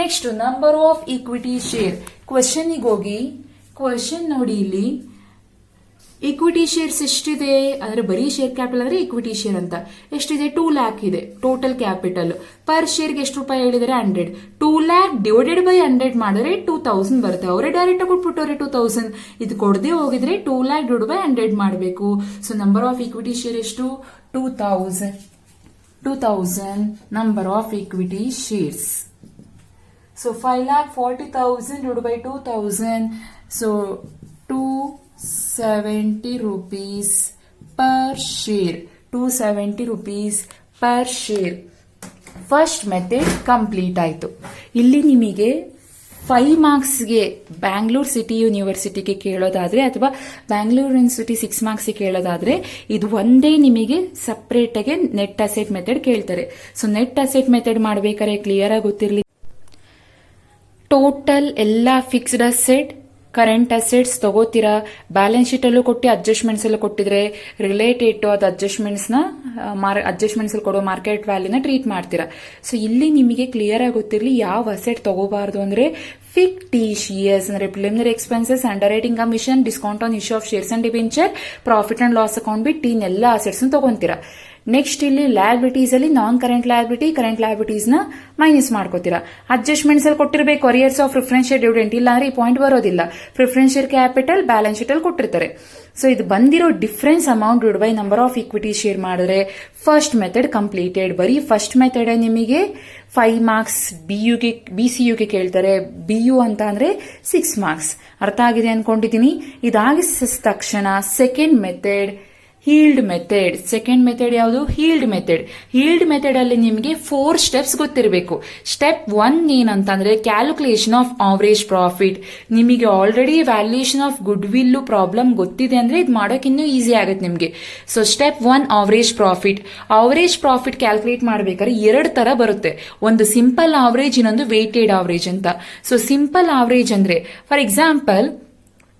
Next number of equity share. Question ಹೋಗಿ question ನೋಡಿ, ಇಲ್ಲಿ ಇಕ್ವಿಟಿ ಶೇರ್ಸ್ ಎಷ್ಟಿದೆ ಅಂದ್ರೆ ಬರೀ ಶೇರ್ ಕ್ಯಾಪಿಟಲ್ ಅಂದ್ರೆ ಇಕ್ವಿಟಿ ಶೇರ್ ಅಂತ ಎಷ್ಟಿದೆ, 2 ಲ್ಯಾಕ್ ಇದೆ ಟೋಟಲ್ ಕ್ಯಾಪಿಟಲ್. ಪರ್ ಶೇರ್ಗೆ ಎಷ್ಟು ರೂಪಾಯಿ ಹೇಳಿದರೆ 100. 2 ಲ್ಯಾಕ್ ಡಿವೈಡೆಡ್ ಬೈ 100 ಮಾಡಿದ್ರೆ 2,000 ಬರುತ್ತೆ. ಅವರೇ ಡೈರೆಕ್ಟ್ ಕೊಟ್ಬಿಟ್ಟವ್ರೆ 2,000. ಇದು ಕೊಡದೆ ಹೋಗಿದ್ರೆ 2 ಲ್ಯಾಕ್ ಡಿವೈಡ್ ಬೈ 100 ಮಾಡಬೇಕು. So number of equity share ಎಷ್ಟು, 2,000 number of equity shares. So 5,40,000 divided by 2,000. So 270 rupees per share. 270 rupees per share. First method complete ಆಯ್ತು. ಇಲ್ಲಿ ನಿಮಗೆ 5 ಮಾರ್ಕ್ಸ್ಗೆ ಬ್ಯಾಂಗ್ಳೂರ್ ಸಿಟಿ ಯೂನಿವರ್ಸಿಟಿಗೆ ಕೇಳೋದಾದ್ರೆ ಅಥವಾ ಬ್ಯಾಂಗ್ಳೂರ್ ಯೂನಿವರ್ಸಿಟಿ 6 ಮಾರ್ಕ್ಸ್ ಕೇಳೋದಾದ್ರೆ ಇದು ಒಂದೇ ನಿಮಗೆ ಸಪರೇಟ್ ಆಗಿ ನೆಟ್ ಅಸೆಟ್ ಮೆಥಡ್ ಕೇಳ್ತಾರೆ. ಸೊ ನೆಟ್ ಅಸೆಟ್ ಮೆಥಡ್ ಮಾಡಬೇಕಾದ್ರೆ ಕ್ಲಿಯರ್ ಆಗಿ ಗೊತ್ತಿರಲಿ. ಟೋಟಲ್ ಎಲ್ಲ ಫಿಕ್ಸ್ಡ್ ಅಸೆಟ್, ಕರೆಂಟ್ ಅಸೆಟ್ಸ್ ತಗೋತೀರಾ. ಬ್ಯಾಲೆನ್ಸ್ ಶೀಟ್ ಅಲ್ಲೂ ಕೊಟ್ಟು ಅಡ್ಜಸ್ಟ್ಮೆಂಟ್ಸ್ ಎಲ್ಲ ಕೊಟ್ಟಿದ್ರೆ ರಿಲೇಟೆಡ್ ಟು ಅದು ಅಡ್ಜಸ್ಟ್ಮೆಂಟ್ಸ್ ಅಲ್ಲಿ ಕೊಡೋ ಮಾರ್ಕೆಟ್ ವ್ಯಾಲ್ಯೂನ ಟ್ರೀಟ್ ಮಾಡ್ತೀರಾ. ಸೊ ಇಲ್ಲಿ ನಿಮಗೆ ಕ್ಲಿಯರ್ ಆಗಿ ಗೊತ್ತಿರಲಿ ಯಾವ ಅಸೆಟ್ ತಗೋಬಾರ್ದು ಅಂದ್ರೆ fictitious ಅಂದ್ರೆ preliminary expenses, under writing commission, discount on issue of shares and debenture, profit and loss account ಬಿಟ್ಟು ಇನ್ನೆಲ್ಲ ಅಸೆಟ್ಸ್ ತಗೊಂತೀರಾ. ನೆಕ್ಸ್ಟ್ ಇಲ್ಲಿ ಲಯಬಿಲಿಟೀಸ್ ಅಲ್ಲಿ ನಾನ್ ಕರೆಂಟ್ ಲಯಬಿಲಿಟಿ, ಕರೆಂಟ್ ಲಯಬಿಲಿಟೀಸ್ ನ ಮೈನಸ್ ಮಾಡ್ಕೋತೀರಾ. ಅಡ್ಜಸ್ಟ್ಮೆಂಟ್ಸ್ ಅಲ್ಲಿ ಕೊಟ್ಟಿರಬೇಕು ಅರಿಯರ್ಸ್ ಆಫ್ ಪ್ರಿಫರೆನ್ಷಿಯಲ್ ಡಿವಿಡೆಂಡ್, ಇಲ್ಲ ಅಂದ್ರೆ ಈ ಪಾಯಿಂಟ್ ಬರೋದಿಲ್ಲ. ಪ್ರಿಫರೆನ್ಷಿಯಲ್ ಕ್ಯಾಪಿಟಲ್ ಬ್ಯಾಲೆನ್ಸ್ ಶೀಟ್ ಅಲ್ಲಿ ಕೊಟ್ಟಿರ್ತಾರೆ. ಸೊ ಇದು ಬಂದಿರೋ difference amount divide by number of equity share ಮಾಡಿದ್ರೆ ಫಸ್ಟ್ ಮೆಥಡ್ ಕಂಪ್ಲೀಟೆಡ್. ಬರೀ ಫಸ್ಟ್ ಮೆಥಡ್ ನಿಮಗೆ 5 ಮಾರ್ಕ್ಸ್ BCUಗೆ ಕೇಳ್ತಾರೆ. BU ಅಂತ ಅಂದ್ರೆ 6 ಮಾರ್ಕ್ಸ್. ಅರ್ಥ ಆಗಿದೆ ಅನ್ಕೊಂಡಿದ್ದೀನಿ. ಇದಾಗಿದ ತಕ್ಷಣ second method healed method. Second method ಯಾವುದು, ಹೀಲ್ಡ್ ಮೆಥಡ್. ಹೀಲ್ಡ್ ಮೆಥಡ್ ಅಲ್ಲಿ ನಿಮಗೆ 4 ಸ್ಟೆಪ್ಸ್ ಗೊತ್ತಿರಬೇಕು. ಸ್ಟೆಪ್ 1 ಏನಂತಂದ್ರೆ ಕ್ಯಾಲ್ಕುಲೇಷನ್ ಆಫ್ ಆವರೇಜ್ ಪ್ರಾಫಿಟ್. ನಿಮಗೆ already valuation of good will problem ಗೊತ್ತಿದೆ ಅಂದ್ರೆ ಇದು ಮಾಡೋಕೆ ಇನ್ನೂ ಈಸಿ ಆಗುತ್ತೆ ನಿಮಗೆ. So step 1 average profit. Average profit calculate ಮಾಡಬೇಕಾದ್ರೆ 2 ತರ ಬರುತ್ತೆ. ಒಂದು ಸಿಂಪಲ್ ಆವರೇಜ್, ಇನ್ನೊಂದು ವೇಟೆಡ್ ಆವರೇಜ್ ಅಂತ. ಸೊ ಸಿಂಪಲ್ ಆವರೇಜ್ ಅಂದ್ರೆ ಫಾರ್ ಎಕ್ಸಾಂಪಲ್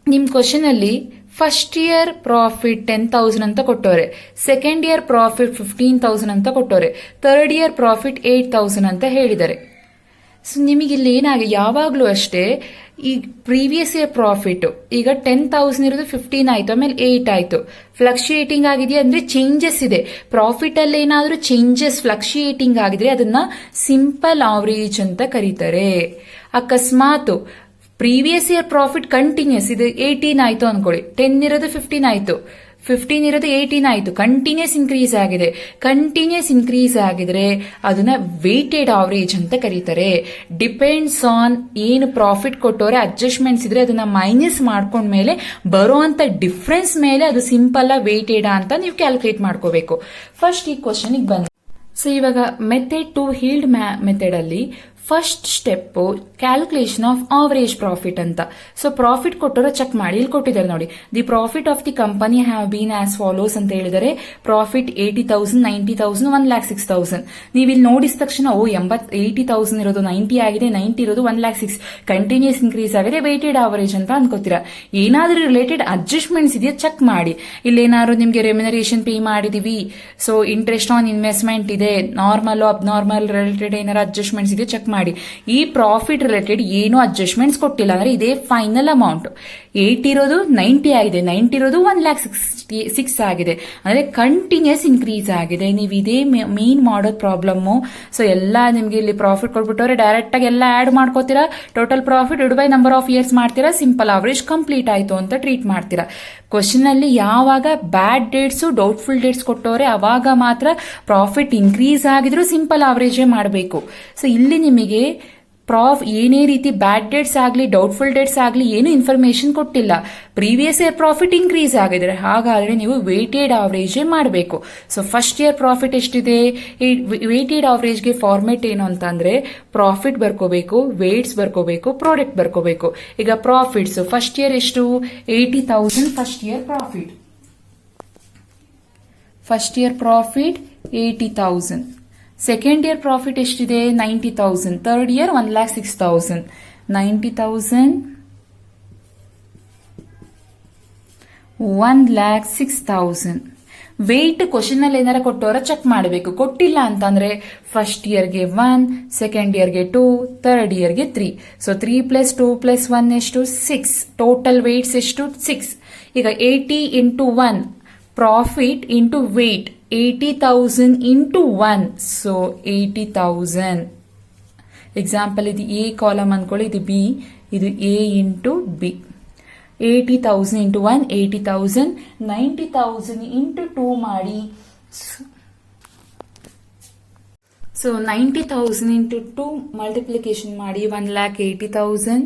ನಿಮ್ ಕ್ವಶನ್ ಅಲ್ಲಿ ಫಸ್ಟ್ ಇಯರ್ ಪ್ರಾಫಿಟ್ 10,000 ಅಂತ ಕೊಟ್ಟವ್ರೆ, ಸೆಕೆಂಡ್ ಇಯರ್ ಪ್ರಾಫಿಟ್ 15,000 ಅಂತ ಕೊಟ್ಟವ್ರೆ, ಥರ್ಡ್ ಇಯರ್ ಪ್ರಾಫಿಟ್ 8,000 ಅಂತ ಹೇಳಿದ್ದಾರೆ. ಸೊ ನಿಮಗೆ ಇಲ್ಲಿ ಯಾವಾಗ್ಲೂ ಅಷ್ಟೇ ಈ ಪ್ರೀವಿಯಸ್ ಇಯರ್ ಪ್ರಾಫಿಟ್ ಈಗ 10,000 ಇರೋದು 15 ಆಯ್ತು, ಆಮೇಲೆ 8 ಆಯ್ತು. ಫ್ಲಕ್ಚುಯೇಟಿಂಗ್ ಆಗಿದೆಯಾ ಅಂದ್ರೆ ಚೇಂಜಸ್ ಇದೆ. ಪ್ರಾಫಿಟ್ ಅಲ್ಲಿ ಏನಾದ್ರೂ ಚೇಂಜಸ್ ಫ್ಲಕ್ಚುಯೇಟಿಂಗ್ ಆಗಿದ್ರೆ ಅದನ್ನ ಸಿಂಪಲ್ ಆವರೇಜ್ ಅಂತ ಕರೀತಾರೆ. ಅಕಸ್ಮಾತ್ ಪ್ರೀವಿಯಸ್ ಇಯರ್ ಪ್ರಾಫಿಟ್ ಕಂಟಿನ್ಯೂಸ್ ಇದು 18 ಆಯ್ತು ಅನ್ಕೊಳ್ಳಿ, 10 ಇರೋದು 15 ಆಯ್ತು, 15 ಇರೋದು 18 ಆಯಿತು. ಕಂಟಿನ್ಯೂಸ್ ಇನ್ಕ್ರೀಸ್ ಆಗಿದೆ. ಕಂಟಿನ್ಯೂಸ್ ಇನ್ಕ್ರೀಸ್ ಆಗಿದ್ರೆ ಅದನ್ನ ವೇಟೆಡ್ ಆವರೇಜ್ ಅಂತ ಕರೀತಾರೆ. ಡಿಪೆಂಡ್ಸ್ ಆನ್ ಏನು ಪ್ರಾಫಿಟ್ ಕೊಟ್ಟವ್ರೆ ಅಡ್ಜಸ್ಟ್ಮೆಂಟ್ಸ್ ಇದ್ರೆ ಅದನ್ನ ಮೈನಸ್ ಮಾಡ್ಕೊಂಡ್ಮೇಲೆ ಬರುವಂತ ಡಿಫ್ರೆನ್ಸ್ ಮೇಲೆ ಅದು ಸಿಂಪಲ್ ವೇಟೆಡ್ ಅಂತ ನೀವು ಕ್ಯಾಲ್ಕುಲೇಟ್ ಮಾಡ್ಕೋಬೇಕು. ಫಸ್ಟ್ ಈ ಕ್ವಶನ್ ಬನ್ನಿ. ಸೊ ಇವಾಗ ಮೆಥಡ್ ಟು ಹೀಲ್ಡ್ ಮೆಥಡ್ ಅಲ್ಲಿ first step calculation of average profit ಅಂತ. ಸೊ ಪ್ರಾಫಿಟ್ ಕೊಟ್ಟರೋ ಚೆಕ್ ಮಾಡಿ. ಇಲ್ಲಿ ಕೊಟ್ಟಿದ್ದಾರೆ ನೋಡಿ, the profit of the company have been as follows ಅಂತ ಹೇಳಿದರೆ ಪ್ರಾಫಿಟ್ 80,000, 90,000, 1,06,000. ನೀವು ಇಲ್ಲಿ ನೋಡಿದ ತಕ್ಷಣ 80,000 ಇರೋದು 90 ಆಗಿದೆ, 90 ಇರೋದು 1,06,000 ಕಂಟಿನ್ಯೂಸ್ ಇನ್ಕ್ರೀಸ್ ಆಗಿದೆ, ವೇಟೆಡ್ ಆವರೇಜ್ ಅಂತ ಅನ್ಕೋತೀರಾ. ಏನಾದ್ರೂ ರಿಲೇಟೆಡ್ ಅಡ್ಜಸ್ಟ್ಮೆಂಟ್ಸ್ ಇದೆಯಾ ಚೆಕ್ ಮಾಡಿ. ಇಲ್ಲೇನಾದ್ರು ನಿಮ್ಗೆ ರೆಮ್ಯುನರೇಷನ್ ಪೇ ಮಾಡಿದೀವಿ, ಸೊ ಇಂಟ್ರೆಸ್ಟ್ ಆನ್ ಇನ್ವೆಸ್ಟ್ಮೆಂಟ್ ಇದೆ, ನಾರ್ಮಲ್ ಅಬ್ನಾರ್ಮಲ್ ರಿಲೇಟೆಡ್ ಏನಾದ್ರು ಅಡ್ಜಸ್ಟ್ಮೆಂಟ್ಸ್ ಇದೆ ಚೆಕ್ ಮಾಡಿ. ಈ ಪ್ರಾಫಿಟ್ ರಿಲೇಟೆಡ್ ಏನು ಅಡ್ಜಸ್ಟ್ಮೆಂಟ್ಸ್ ಕೊಟ್ಟಿಲ್ಲ ಅಂದ್ರೆ ಇದೇ ಫೈನಲ್ ಅಮೌಂಟ್. 80 ಇರೋದು 90 ಆಗಿದೆ, 90 ಇರೋದು 1,06,000 ಆಗಿದೆ, ಅಂದ್ರೆ ಕಂಟಿನ್ಯೂಸ್ ಇನ್ಕ್ರೀಸ್ ಆಗಿದೆ. ನೀವು ಇದೇ ಮೇನ್ ಮಾಡೋದ್ ಪ್ರಾಬ್ಲಮ್. ಸೊ ಎಲ್ಲ ನಿಮ್ಗೆ ಇಲ್ಲಿ ಪ್ರಾಫಿಟ್ ಕೊಟ್ಬಿಟ್ಟವ್ರೆ ಡೈರೆಕ್ಟ್ ಆಗಿ ಎಲ್ಲ ಆಡ್ ಮಾಡ್ಕೋತೀರಾ, total profit divide by number of years ಮಾಡ್ತೀರಾ, ಸಿಂಪಲ್ ಅವರೇಜ್ ಕಂಪ್ಲೀಟ್ ಆಯ್ತು ಅಂತ ಟ್ರೀಟ್ ಮಾಡ್ತೀರಾ. ಕ್ವಶನ್ ಅಲ್ಲಿ ಯಾವಾಗ ಬ್ಯಾಡ್ ಡೇಟ್ಸ್ ಡೌಟ್ಫುಲ್ ಡೇಟ್ಸ್ ಕೊಟ್ಟವ್ರೆ ಅವಾಗ ಮಾತ್ರ ಪ್ರಾಫಿಟ್ ಇನ್ಕ್ರೀಸ್ ಆಗಿದ್ರು ಸಿಂಪಲ್ ಅವರೇಜೇ ಮಾಡಬೇಕು. ಸೊ ಇಲ್ಲಿ ನಿಮಗೆ ಏನೇ ರೀತಿ ಬ್ಯಾಡ್ ಡೇಟ್ಸ್ ಆಗಲಿ ಡೌಟ್ಫುಲ್ ಡೇಟ್ಸ್ ಆಗಲಿ ಏನು ಇನ್ಫಾರ್ಮೇಶನ್ ಕೊಟ್ಟಿಲ್ಲ. ಪ್ರೀವಿಯಸ್ ಇಯರ್ ಪ್ರಾಫಿಟ್ ಇನ್ಕ್ರೀಸ್ ಆಗಿದ್ರೆ ಹಾಗಾದ್ರೆ ನೀವು ವೇಟೆಡ್ ಅವರೇಜೇ ಮಾಡಬೇಕು. ಸೊ ಫಸ್ಟ್ ಇಯರ್ ಪ್ರಾಫಿಟ್ ಎಷ್ಟಿದೆ, ವೇಟೆಡ್ ಅವರೇಜ್ಗೆ ಫಾರ್ಮೆಟ್ ಏನು ಅಂತಂದ್ರೆ ಪ್ರಾಫಿಟ್ ಬರ್ಕೋಬೇಕು, ವೇಟ್ಸ್ ಬರ್ಕೋಬೇಕು, ಪ್ರಾಡಕ್ಟ್ ಬರ್ಕೋಬೇಕು. ಈಗ ಪ್ರಾಫಿಟ್ಸ್ ಫಸ್ಟ್ ಇಯರ್ ಎಷ್ಟು, 80,000 first year profit. First year profit 80,000. Second year profit ಎಷ್ಟಿದೆ, 90,000. Third year 1,06,000. 90,000, 1,06,000. ವೇಟ್ ಕ್ವಶನ್ ಅಲ್ಲಿ ಏನಾರ ಕೊಟ್ಟವರ ಚೆಕ್ ಮಾಡಬೇಕು. ಕೊಟ್ಟಿಲ್ಲ ಅಂತಂದ್ರೆ ಫಸ್ಟ್ ಇಯರ್ಗೆ 1, ಸೆಕೆಂಡ್ ಇಯರ್ಗೆ 2, ಥರ್ಡ್ ಇಯರ್ಗೆ 3. ಸೊ 3 + 2 + 1 ಎಷ್ಟು, 6. ಟೋಟಲ್ ವೇಟ್ಸ್ ಎಷ್ಟು, 6. ಈಗ 80 into 1 profit into weight, 80,000 into 1, so 80,000. Example ಇದು ಎ ಕಾಲಮ್ ಅನ್ಕೊಳ್ಳಿ, ಇದು ಬಿ, ಇದು A into B. 80,000 into 1 80,000, 90,000 into 2 ಮಾಡಿ. ಸೊ 90,000 into 2 ಮಲ್ಟಿಪ್ಲಿಕೇಶನ್ ಮಾಡಿ 1,80,000.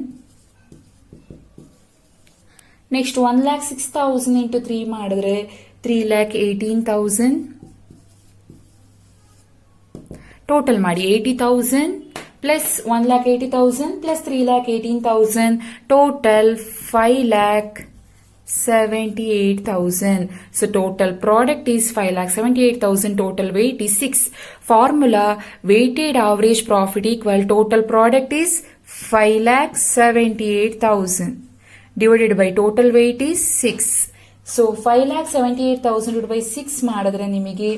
ನೆಕ್ಸ್ಟ್ 1,06,000 into 3 ಮಾಡಿದ್ರೆ 3,18,000. ಟೋಟಲ್ ಮಾಡಿ 80,000 plus 1,80,000 plus 3,18,000, total 5,78,000. So total product is 5,78,000. Total weight is 6. Formula: weighted average profit equal total product is 5,78,000 divided by total weight is 6. So 5,78,000 divided by 6 ಮಾಡಿದ್ರೆ ನಿಮಗೆ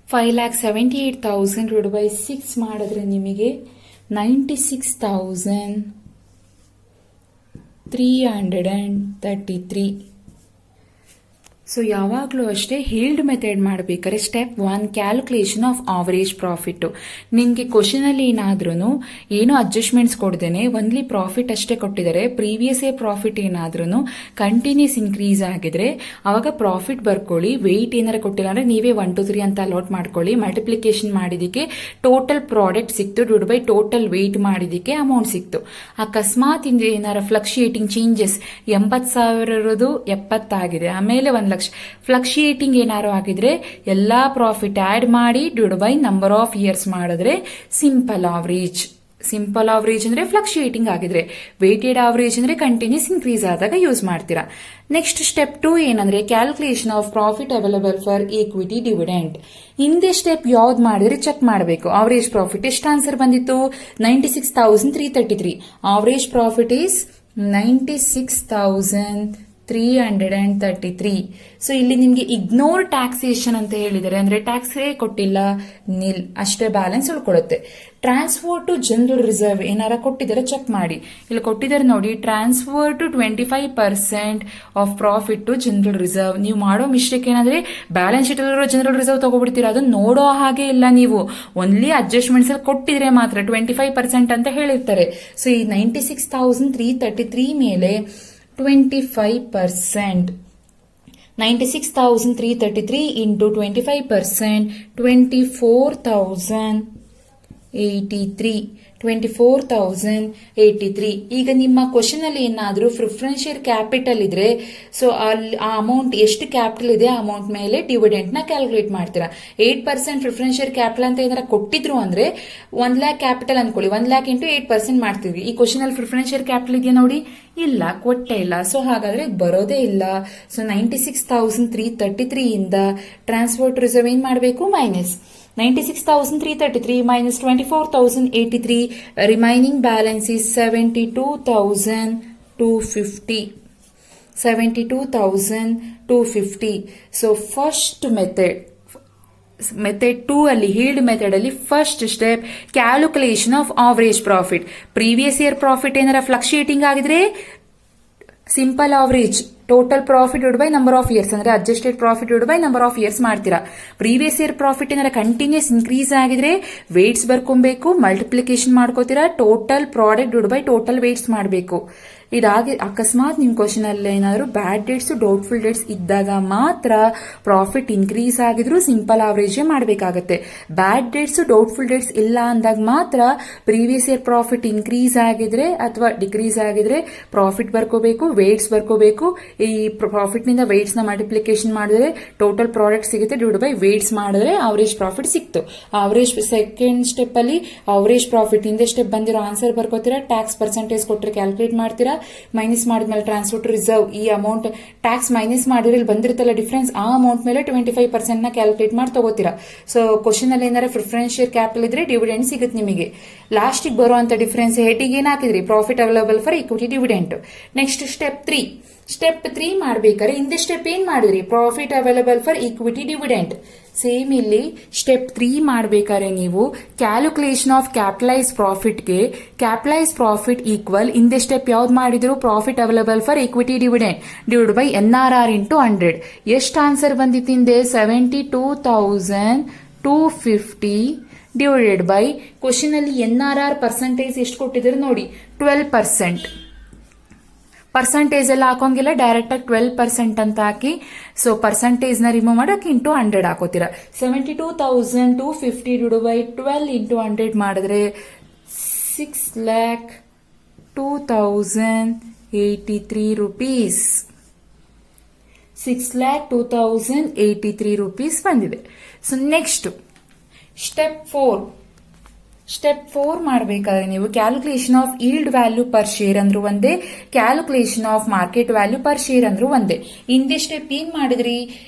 5,78,000 divided by 6 ಮಾಡಿದ್ರೆ ನಿಮಗೆ 96,333. So ಯಾವಾಗಲೂ ಅಷ್ಟೇ healed method ಮಾಡಬೇಕಾದ್ರೆ step 1 calculation of average profit. ನಿಮಗೆ question ಅಲ್ಲಿ ಏನಾದ್ರೂ ಏನು ಅಡ್ಜಸ್ಟ್ಮೆಂಟ್ಸ್ ಕೊಡ್ದೇನೆ ಒನ್ಲಿ ಪ್ರಾಫಿಟ್ ಅಷ್ಟೇ ಕೊಟ್ಟಿದ್ದಾರೆ, ಪ್ರೀವಿಯಸ್ ಇಯರ್ ಪ್ರಾಫಿಟ್ ಏನಾದ್ರೂ ಕಂಟಿನ್ಯೂಸ್ ಇನ್ಕ್ರೀಸ್ ಆಗಿದ್ರೆ ಅವಾಗ ಪ್ರಾಫಿಟ್ ಬರ್ಕೊಳ್ಳಿ. ವೆಯ್ಟ್ ಏನಾರ ಕೊಟ್ಟಿಲ್ಲ ಅಂದ್ರೆ ನೀವೇ 1 2 3 ಅಂತ ಅಲಾಟ್ ಮಾಡ್ಕೊಳ್ಳಿ. ಮಲ್ಟಿಪ್ಲಿಕೇಶನ್ ಮಾಡಿದಕ್ಕೆ ಟೋಟಲ್ ಪ್ರಾಡಕ್ಟ್ ಸಿಕ್ತು, ಡಿವೈಡ್ ಬೈ ಟೋಟಲ್ ವೆಯ್ಟ್ ಮಾಡಿದಕ್ಕೆ ಅಮೌಂಟ್ ಸಿಕ್ತು. ಅಕಸ್ಮಾತ್ ಏನಾರ ಫ್ಲಕ್ಚುಯೇಟಿಂಗ್ ಚೇಂಜಸ್ 80,000 ಇರೋದು 70 ಆಗಿದೆ, ಆಮೇಲೆ 1,00,000 ಫ್ಲಕ್ಚುಯೇಟಿಂಗ್ ಏನಾರು ಆಗಿದ್ರೆ ಎಲ್ಲಾ ಪ್ರಾಫಿಟ್ ಆಡ್ ಮಾಡಿ divide by number of years ಮಾಡಿದ್ರೆ ಸಿಂಪಲ್ ಆವರೇಜ್. ಸಿಂಪಲ್ ಆವರೇಜ್ ಅಂದ್ರೆ ಫ್ಲಕ್ಚುಯೇಟಿಂಗ್ ಆಗಿದ್ರೆ, ವೇಟೆಡ್ ಆವರೇಜ್ ಅಂದ್ರೆ ಕಂಟಿನ್ಯೂಸ್ ಇನ್ಕ್ರೀಸ್ ಆದಾಗ ಯೂಸ್ ಮಾಡ್ತೀರಾ. ನೆಕ್ಸ್ಟ್ ಸ್ಟೆಪ್ 2 ಏನಂದ್ರೆ calculation of profit available for equity dividend. ಹಿಂದೆ ಸ್ಟೆಪ್ ಯಾವ್ದು ಮಾಡಿದ್ರೆ ಚೆಕ್ ಮಾಡಬೇಕು. ಆವರೇಜ್ ಪ್ರಾಫಿಟ್ ಎಷ್ಟು ಆನ್ಸರ್ ಬಂದಿತ್ತು, 96,333. Average profit is 96,333. ಸೊ ಇಲ್ಲಿ ನಿಮ್ಗೆ ಇಗ್ನೋರ್ ಟ್ಯಾಕ್ಸೇಷನ್ ಅಂತ ಹೇಳಿದರೆ, ಅಂದ್ರೆ ಟ್ಯಾಕ್ಸೇ ಕೊಟ್ಟಿಲ್ಲ, ನಿಲ್ ಅಷ್ಟೇ ಬ್ಯಾಲೆನ್ಸ್ ಉಳ್ಕೊಳುತ್ತೆ. ಟ್ರಾನ್ಸ್ಫರ್ ಟು ಜನರಲ್ ರಿಸರ್ವ್ ಏನಾರ ಕೊಟ್ಟಿದ್ದಾರೆ ಚೆಕ್ ಮಾಡಿ. ಇಲ್ಲಿ ಕೊಟ್ಟಿದ್ದಾರೆ ನೋಡಿ, transfer to 25% of profit to general reserve. ನೀವು ಮಾಡೋ ಮಿಸ್ಟೇಕ್ ಏನಂದ್ರೆ ಬ್ಯಾಲೆನ್ಸ್ ಶೀಟ್ ಅಲ್ಲಿರೋ ಜನರಲ್ ರಿಸರ್ವ್ ತಗೋಬಿಡ್ತೀರಾ, ಅದನ್ನ ನೋಡೋ ಹಾಗೆ ಇಲ್ಲ. ನೀವು ಓನ್ಲಿ ಅಡ್ಜಸ್ಟ್ಮೆಂಟ್ಸ್ ಅಲ್ಲಿ ಕೊಟ್ಟಿದ್ರೆ ಮಾತ್ರ 25% ಅಂತ ಹೇಳಿರ್ತಾರೆ. ಸೊ ಈ 96,333 ಮೇಲೆ 25%. 96,333 into 25%, 24,083. ಈಗ ನಿಮ್ಮ ಕ್ವಶನ್ ಅಲ್ಲಿ ಏನಾದರೂ ಪ್ರಿಫರೆನ್ಷಿಯಲ್ ಕ್ಯಾಪಿಟಲ್ ಇದ್ರೆ ಸೊ ಅಲ್ಲಿ ಆ ಅಮೌಂಟ್ ಎಷ್ಟು ಕ್ಯಾಪಿಟಲ್ ಇದೆ ಆ ಅಮೌಂಟ್ ಮೇಲೆ ಡಿವಿಡೆಂಟ್ ನ ಕ್ಯಾಲ್ಕುಲೇಟ್ ಮಾಡ್ತೀರಾ. 8% ಪ್ರಿಫರೆನ್ಷಿಯಲ್ ಕ್ಯಾಪಿಟಲ್ ಅಂತ ಏನಾರ ಕೊಟ್ಟಿದ್ರು ಅಂದ್ರೆ 1 lakh ಕ್ಯಾಪಿಟಲ್ ಅನ್ಕೊಳ್ಳಿ, 1 lakh ಇಂಟು 8% ಮಾಡ್ತೀವಿ. ಈ ಕ್ವಶನ್ ಅಲ್ಲಿ ಪ್ರಿಫರೆನ್ಷಿಯಲ್ ಕ್ಯಾಪಿಟಲ್ ಇದೆಯಾ ನೋಡಿ, ಇಲ್ಲ, ಕೊಟ್ಟೇ ಇಲ್ಲ. ಸೊ ಹಾಗಾದ್ರೆ ಬರೋದೇ ಇಲ್ಲ. ಸೊ 96,333 ಇಂದ ಟ್ರಾನ್ಸ್ಪೋರ್ಟ್ ರಿಸರ್ವ್ ಏನ್ ಮಾಡಬೇಕು, minus 96,333 minus 24,083, remaining balance is 72,250. 72,250. So first method 2 ಅಲ್ಲಿ ಹೀಲ್ಡ್ ಮೆಥಡ್ ಅಲ್ಲಿ first step calculation of average profit. Previous year profit ಏನಾರ ಫ್ಲಕ್ಚುಯೇಟಿಂಗ್ ಆಗಿದ್ರೆ simple average total profit divide by number of years ಅಂದ್ರೆ adjusted profit divide by number of years ಮಾಡ್ತೀರಾ. Previous year profit ಏನಾರ continuous increase ಆಗಿದ್ರೆ weights ಬರ್ಕೊಬೇಕು, multiplication ಮಾಡ್ಕೋತೀರಾ, total product divide by total weights ಮಾಡಬೇಕು. ಇದಾಗಿ ಅಕಸ್ಮಾತ್ ನಿಮ್ ಕ್ವಶನ್ ಅಲ್ಲಿ ಏನಾದ್ರು ಬ್ಯಾಡ್ ಡೇಟ್ಸ್ ಡೌಟ್ಫುಲ್ ಡೇಟ್ಸ್ ಇದ್ದಾಗ ಮಾತ್ರ ಪ್ರಾಫಿಟ್ ಇನ್ಕ್ರೀಸ್ ಆಗಿದ್ರು ಸಿಂಪಲ್ ಆವರೇಜ್ ಮಾಡಬೇಕಾಗತ್ತೆ. ಬ್ಯಾಡ್ ಡೇಟ್ಸ್ ಡೌಟ್ಫುಲ್ ಡೇಟ್ಸ್ ಇಲ್ಲ ಅಂದಾಗ ಮಾತ್ರ ಪ್ರೀವಿಯಸ್ ಇಯರ್ ಪ್ರಾಫಿಟ್ ಇನ್ಕ್ರೀಸ್ ಆಗಿದ್ರೆ ಅಥವಾ ಡಿಕ್ರೀಸ್ ಆಗಿದ್ರೆ ಪ್ರಾಫಿಟ್ ಬರ್ಕೋಬೇಕು, ವೇಟ್ಸ್ ಬರ್ಕೋಬೇಕು. ಈ ಪ್ರಾಫಿಟ್ ನಿಂದ ವೇಟ್ಸ್ ನ ಮಲ್ಟಿಪ್ಲಿಕೇಶನ್ ಮಾಡಿದ್ರೆ ಟೋಟಲ್ ಪ್ರಾಡಕ್ಟ್ ಸಿಗುತ್ತೆ, ಡಿವೈಡ್ ಬೈ ವೇಟ್ಸ್ ಮಾಡಿದ್ರೆ ಅವರೇಜ್ ಪ್ರಾಫಿಟ್ ಸಿಕ್ತು. ಅವರೇಜ್ ಸೆಕೆಂಡ್ ಸ್ಟೆಪ್ ಅಲ್ಲಿ ಅವರೇಜ್ ಪ್ರಾಫಿಟ್ ಹಿಂದೆ ಸ್ಟೆಪ್ ಬಂದಿರೋ ಆನ್ಸರ್ ಬರ್ಕೋತೀರಾ, ಟ್ಯಾಕ್ಸ್ ಪರ್ಸೆಂಟೇಜ್ ಕೊಟ್ಟರೆ ಕ್ಯಾಲ್ಕುಲೇಟ್ ಮಾಡ್ತೀರಾ, ಮೈನಸ್ ಮಾಡಿದ್ಮೇಲೆ ಟ್ರಾನ್ಸ್ಪೋರ್ಟ್ ರಿಸರ್ವ್ ಈ ಅಮೌಂಟ್ ಟ್ಯಾಕ್ಸ್ ಮೈನಸ್ ಮಾಡಿದ್ರೆ ಇಲ್ಲಿ ಬಂದಿರುತ್ತಲ್ಲ ಡಿಫರೆನ್ಸ್, ಆ ಅಮೌಂಟ್ ಮೇಲೆ 25% ನ ಕ್ಯಾಲ್ಕುಲೇಟ್ ಮಾಡಿ ತಗೋತೀರಾ. ಸೊ ಕ್ವಶನ್ ಅಲ್ಲಿ ಏನಾರ ಪ್ರಿಫರೆನ್ಷಿಯಲ್ ಕ್ಯಾಪಿಟಲ್ ಇದ್ರೆ ಡಿವಿಡೆಂಡ್ ಸಿಗುತ್ತೆ ನಿಮಗೆ. ಲಾಸ್ಟಿಗೆ ಬರುವಂತ ಡಿಫರೆನ್ಸ್ ಹೆಡಿಗೆ ಏನ್ ಹಾಕಿದ್ರಿ, profit available for equity dividend. Next step 3 ಮಾಡ್ಬೇಕಾದ್ರೆ ಇಂದ ಸ್ಟೆಪ್ ಏನ್ ಮಾಡಿದ್ರಿ, profit available for equity dividend. Same ಇಲ್ಲಿ ಸ್ಟೆಪ್ 3 ಮಾಡ್ಬೇಕಾದ್ರೆ ನೀವು ಕ್ಯಾಲ್ಕುಲೇಷನ್ ಆಫ್ ಕ್ಯಾಪಿಟಲೈಸ್ ಪ್ರಾಫಿಟ್ಗೆ ಕ್ಯಾಪಿಟಲೈಸ್ ಪ್ರಾಫಿಟ್ ಈಕ್ವಲ್ ಇಂದ ಸ್ಟೆಪ್ ಯಾವ್ದು ಮಾಡಿದ್ರು, profit available for equity dividend divide by NRR into 100. ಎಷ್ಟು ಆನ್ಸರ್ ಬಂದಿತ್ತು ಹಿಂದೆ, 72,250 ಡಿವೈಡೆಡ್ ಬೈ ಕ್ವಶನ್ ಅಲ್ಲಿ NRR ಪರ್ಸೆಂಟೇಜ್ ಎಷ್ಟು ಕೊಟ್ಟಿದ್ರು ನೋಡಿ, 12%. ಪರ್ಸೆಂಟೇಜ್ ಎಲ್ಲ ಹಾಕೋಂಗಿಲ್ಲ, ಡೈರೆಕ್ಟ್ ಆಗಿ 12% ಅಂತ ಹಾಕಿ ಸೊ ಪರ್ಸೆಂಟೇಜ್ ನ ರಿಮೂವ್ ಮಾಡಕ್ಕೆ ಇಂಟು 100 ಹಾಕೋತೀರಾ. 72,250 ಡಿವೈಡ್ ಬೈ 12 ಇಂಟು 100 ಮಾಡಿದ್ರೆ 6,02,083 ರೂಪೀಸ್. 6,02,083 ರೂಪೀಸ್ ಬಂದಿದೆ. ಸೊ ನೆಕ್ಸ್ಟ್ ಸ್ಟೆಪ್ 4 ಮಾಡಬೇಕಾದ್ರೆ ನೀವು calculation of yield value per share ಅಂದ್ರೂ ಒಂದೇ, calculation of market value per share ಅಂದ್ರೂ ಒಂದೇ. ಹಿಂದೆ ಸ್ಟೆಪ್ ಏನ್ ಮಾಡಿದ್ರಿ,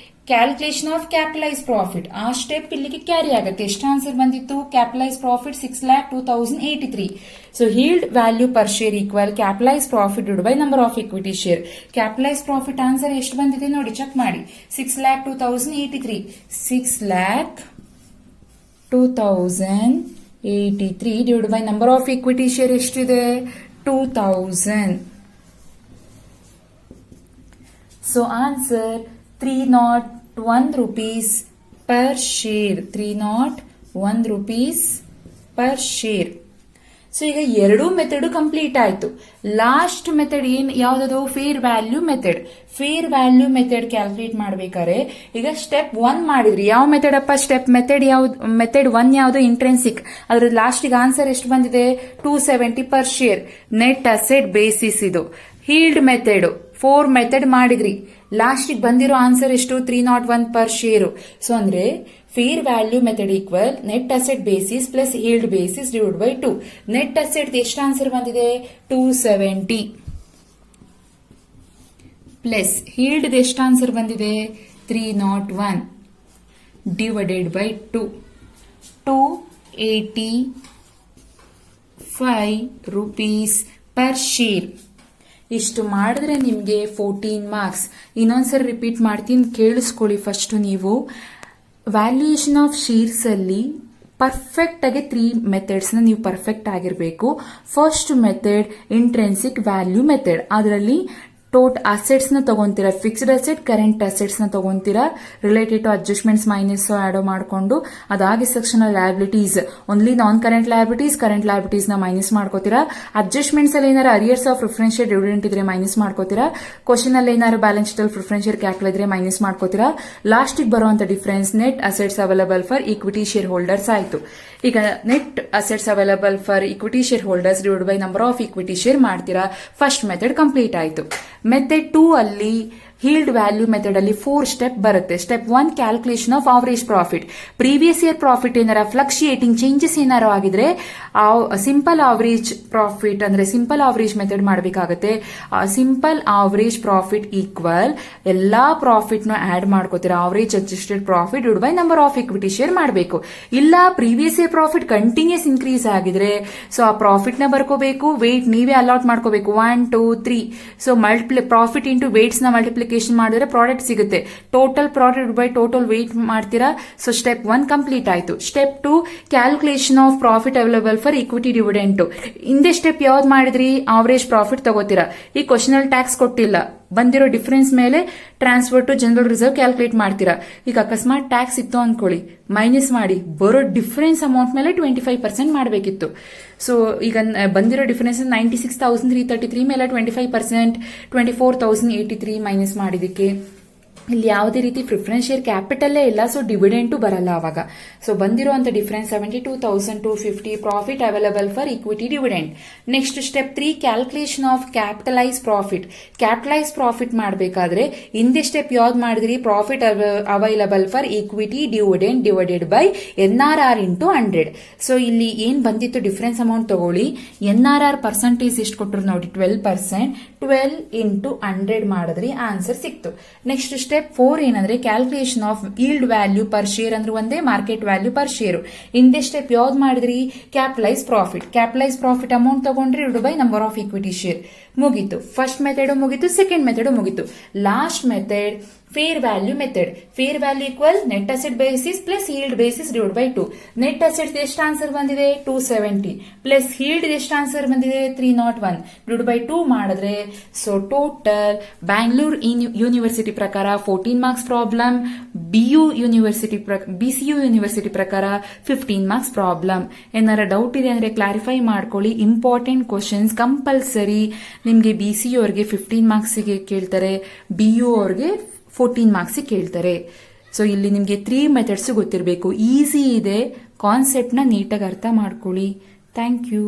ಕ್ಯಾಲ್ಕುಲೇಷನ್ ಆಫ್ ಕ್ಯಾಪಿಟಲೈಸ್ ಪ್ರಾಫಿಟ್, ಆ ಸ್ಟೆಪ್ ಇಲ್ಲಿಗೆ ಕ್ಯಾರಿ ಆಗುತ್ತೆ. ಎಷ್ಟು ಆನ್ಸರ್ ಬಂದಿತ್ತು, capitalise profit 6,02,083. So yield value per share equal capitalise profit divide by number of equity share. Capitalise profit answer ಎಷ್ಟು ಬಂದಿದೆ ನೋಡಿ, ಚೆಕ್ ಮಾಡಿ. 6,02,083 6,02,083 divide by number of equity share ಎಷ್ಟಿದೆ, 2,000. So answer 301 rupees per share. 301 rupees per share. So ಈಗ ಎರಡೂ method complete ಆಯ್ತು. Last method ಏನ್ ಯಾವ್ದು, fair value method. Fair value method calculate ಮಾಡ್ಬೇಕಾದ್ರೆ ಈಗ ಸ್ಟೆಪ್ 1 ಮಾಡಿದ್ರಿ, ಯಾವ ಮೆಥಡ್ ಅಪ್ಪ, ಮೆಥಡ್ 1 ಯಾವ್ದು, ಇಂಟ್ರೆನ್ಸಿಕ್. ಅದ್ರ ಲಾಸ್ಟಿಗೆ ಆನ್ಸರ್ ಎಷ್ಟು ಬಂದಿದೆ, 270 per share. Net asset basis ಇದು. ಹೀಲ್ಡ್ ಮೆಥಡ್ 4 ಮೆಥಡ್ ಮಾಡಿದ್ರಿ, ಲಾಸ್ಟಿಗೆ ಬಂದಿರೋ ಆನ್ಸರ್ ಎಷ್ಟು, 301 per share. ಸೊ ಅಂದ್ರೆ fair value method equal net asset basis plus healed basis divide by 2. Net asset ಎಷ್ಟು ಆನ್ಸರ್ ಬಂದಿದೆ, 270 ಪ್ಲಸ್ ಹೀಲ್ಡ್ ಎಷ್ಟು ಆನ್ಸರ್ ಬಂದಿದೆ, 301 divided by 2. 285 rupees per share. ಇಷ್ಟು ಮಾಡಿದ್ರೆ ನಿಮಗೆ 14 ಮಾರ್ಕ್ಸ್. ಇನ್ನೊಂದ್ಸರಿ ರಿಪೀಟ್ ಮಾಡ್ತೀನಿ, ಕೇಳಿಸ್ಕೊಳ್ಳಿ ಫಸ್ಟ್ ನೀವು. ವ್ಯಾಲ್ಯೂಯೇಷನ್ ಆಫ್ ಶೇರ್ಸ್ ಅಲ್ಲಿ ಪರ್ಫೆಕ್ಟ್ ಆಗಿ 3 ಮೆಥಡ್ಸ್ ನ ನೀವು ಪರ್ಫೆಕ್ಟ್ ಆಗಿರಬೇಕು. First method intrinsic value method, ಅದರಲ್ಲಿ ಅಸೆಟ್ಸ್ ನ ತಗೊಂತೀರಾ, ಫಿಕ್ಸ್ಡ್ ಅಸೆಟ್ ಕರೆಂಟ್ ಅಸೆಟ್ಸ್ ನ ತಗೊಂತೀರಾ ರಿಲೇಟೆಡ್ ಟು ಅಡ್ಜಸ್ಟ್ಮೆಂಟ್ಸ್ ಮೈನಸ್ ಆಡೋ ಮಾಡ್ಕೊಂಡು, ಅದಾಗಿ ಸೆಕ್ಷನ್ ಲಯಬಿಲಿಟೀಸ್ ಓನ್ಲಿ ನಾನ್ ಕರೆಂಟ್ ಲಯಬಿಲಿಟೀಸ್ ನ ಮೈನಸ್ ಮಾಡ್ಕೋತೀರಾ. ಅಡ್ಜಸ್ಟ್ಮೆಂಟ್ಸ್ ಅಲ್ಲಿ ಏನಾರ ಅರಿಯರ್ಸ್ ಆಫ್ ಪ್ರಿಫರೆನ್ಷಿಯಲ್ ಡಿವಿಡೆಂಟ್ ಇದ್ರೆ ಮೈನಸ್ ಮಾಡ್ಕೋತೀರಾ. ಕ್ವಶನ್ ಅಲ್ಲಿ ಏನಾರು ಬ್ಯಾಲೆನ್ಸ್ ಶೀಟ್ ಅಲ್ಲಿ ಪ್ರಿಫರೆನ್ಷಿಯಲ್ ಕ್ಯಾಪಿಟಲ್ ಇದ್ರೆ ಮೈನಸ್ ಮಾಡ್ಕೋತೀರಾ. ಲಾಸ್ಟ್ ಬರುವಂತ difference net assets available for equity share holders ಆಯ್ತು. ಈಗ net assets available for equity share holders divide by number of equity share ಮಾಡ್ತೀರಾ. First method complete ಆಯ್ತು. Method 2 ಅಲ್ಲಿ healed value method ಅಲ್ಲಿ 4 step ಬರುತ್ತೆ. Step 1 calculation of average profit. Previous year profit ಏನಾರ fluctuating changes ಏನಾರು ಆಗಿದ್ರೆ simple average profit ಅಂದ್ರೆ simple average method ಮಾಡಬೇಕಾಗುತ್ತೆ. ಸಿಂಪಲ್ ಆವರೇಜ್ ಪ್ರಾಫಿಟ್ ಈಕ್ವಲ್ ಎಲ್ಲಾ ಪ್ರಾಫಿಟ್ ನ add ಮಾಡ್ಕೋತೀರಾ. Average adjusted profit divide by number of equity share ಮಾಡಬೇಕು. ಇಲ್ಲ previous year profit continuous increase ಆಗಿದ್ರೆ ಸೊ ಆ ಪ್ರಾಫಿಟ್ ನ ಬರ್ಕೋಬೇಕು. ವೇಟ್ ನೀವೇ ಅಲಾಟ್ ಮಾಡ್ಕೋಬೇಕು 1 2 3. ಸೊ ಪ್ರಾಫಿಟ್ ಇಂಟು ವೇಟ್ಸ್ ನ ಮಲ್ಟಿಪ್ಲಿಕೇಶನ್ ಮಾಡಿದ್ರೆ ಪ್ರಾಡಕ್ಟ್ ಸಿಗುತ್ತೆ. Total product by total weight ಮಾಡ್ತೀರಾ. ಸೊ ಸ್ಟೆಪ್ 1 ಕಂಪ್ಲೀಟ್ ಆಯ್ತು. Step 2 calculation of profit available for equity dividend. ಹಿಂದೆ ಸ್ಟೆಪ್ ಯಾವ್ದು ಮಾಡಿದ್ರಿ, ಆವರೇಜ್ ಪ್ರಾಫಿಟ್ ತಗೋತೀರಾ. ಈ ಕ್ವಶನ್ ಅಲ್ಲಿ ಟ್ಯಾಕ್ಸ್ ಕೊಟ್ಟಿಲ್ಲ, ಬಂದಿರೋ ಡಿಫರೆನ್ಸ್ ಮೇಲೆ transfer to general reserve calculate ಮಾಡ್ತೀರಾ. ಈಗ ಅಕಸ್ಮಾತ್ ಟ್ಯಾಕ್ಸ್ ಇತ್ತು ಅನ್ಕೊಳ್ಳಿ, ಮೈನಸ್ ಮಾಡಿ ಬರೋ ಡಿಫರೆನ್ಸ್ ಅಮೌಂಟ್ ಮೇಲೆ 25% ಮಾಡಬೇಕಿತ್ತು. ಸೊ ಈಗ ಬಂದಿರೋ ಡಿಫರೆನ್ಸ್ 96,333 ಮೇಲೆ 25% 24,083 ಮೈನಸ್ ಮಾಡಿದಕ್ಕೆ ಇಲ್ಲಿ ಯಾವುದೇ ರೀತಿ ಪ್ರಿಫರೆನ್ಸ್ ಶೇರ್ ಕ್ಯಾಪಿಟಲ್ಲೇ ಇಲ್ಲ. ಸೊ ಡಿವಿಡೆಂಟು ಬರಲ್ಲ ಅವಾಗ. ಸೊ ಬಂದಿರುವಂತ difference 72,250 profit available for equity dividend. Next step 3 calculation of capitalise profit. Capitalise profit ಮಾಡಬೇಕಾದ್ರೆ ಹಿಂದೆ ಸ್ಟೆಪ್ ಯಾವ್ದು ಮಾಡಿದ್ರಿ, profit available for equity dividend divided by NRR into 100. So ಇಲ್ಲಿ ಏನ್ ಬಂದಿತ್ತು ಡಿಫರೆನ್ಸ್ ಅಮೌಂಟ್ ತಗೊಳ್ಳಿ. NRR ಪರ್ಸೆಂಟೇಜ್ ಎಷ್ಟು ಕೊಟ್ಟರು ನೋಡಿ, 12%. 12 ಇಂಟು 100 ಮಾಡಿದ್ರಿ ಆನ್ಸರ್ ಸಿಕ್ತು. ನೆಕ್ಸ್ಟ್ ಸ್ಟೆಪ್ 4 ಏನಂದ್ರೆ calculation of yield value per share ಅಂದ್ರೆ ಒಂದೇ ಮಾರ್ಕೆಟ್ ವ್ಯಾಲ್ಯೂ ಪರ್ ಶೇರ್. ಹಿಂದೆ ಸ್ಟೆಪ್ ಯಾವ್ದು ಮಾಡಿದ್ರಿ, ಕ್ಯಾಪಿಟಲೈಸ್ ಪ್ರಾಫಿಟ್ ಅಮೌಂಟ್ ತಗೊಂಡ್ರಿ divide by number of equity share. ಮುಗೀತು. ಫಸ್ಟ್ ಮೆಥಡ್ ಮುಗೀತು, ಸೆಕೆಂಡ್ ಮೆಥಡ್ ಮುಗೀತು. Last method fair value method. Fair value equal net asset basis plus healed basis divide by 2. Net asset ಎಷ್ಟು answer ಬಂದಿದೆ 270 plus healed ಎಷ್ಟು answer ಬಂದಿದೆ 301 divide by 2 ಮಾಡಿದ್ರೆ so total Bangalore university ಪ್ರಕಾರ 14 marks problem, BCU university ಪ್ರಕಾರ 15 marks problem. ಏನಾರ doubt ಇದೆ ಅಂದ್ರೆ ಕ್ಲಾರಿಫೈ ಮಾಡ್ಕೊಳ್ಳಿ. ಇಂಪಾರ್ಟೆಂಟ್ ಕ್ವಶನ್ಸ್ ಕಂಪಲ್ಸರಿ ನಿಮ್ಗೆ BCU ಅವ್ರಿಗೆ 15 ಮಾರ್ಕ್ಸ್ಗೆ ಕೇಳ್ತಾರೆ, BU ಅವ್ರಿಗೆ 14 ಮಾರ್ಕ್ಸ್ ಕೇಳ್ತಾರೆ. ಸೊ ಇಲ್ಲಿ ನಿಮಗೆ 3 ಮೆಥಡ್ಸ್ ಗೊತ್ತಿರಬೇಕು. ಈಸಿ ಇದೆ, ಕಾನ್ಸೆಪ್ಟ್ ನ ನೀಟಾಗಿ ಅರ್ಥ ಮಾಡ್ಕೊಳ್ಳಿ. Thank you.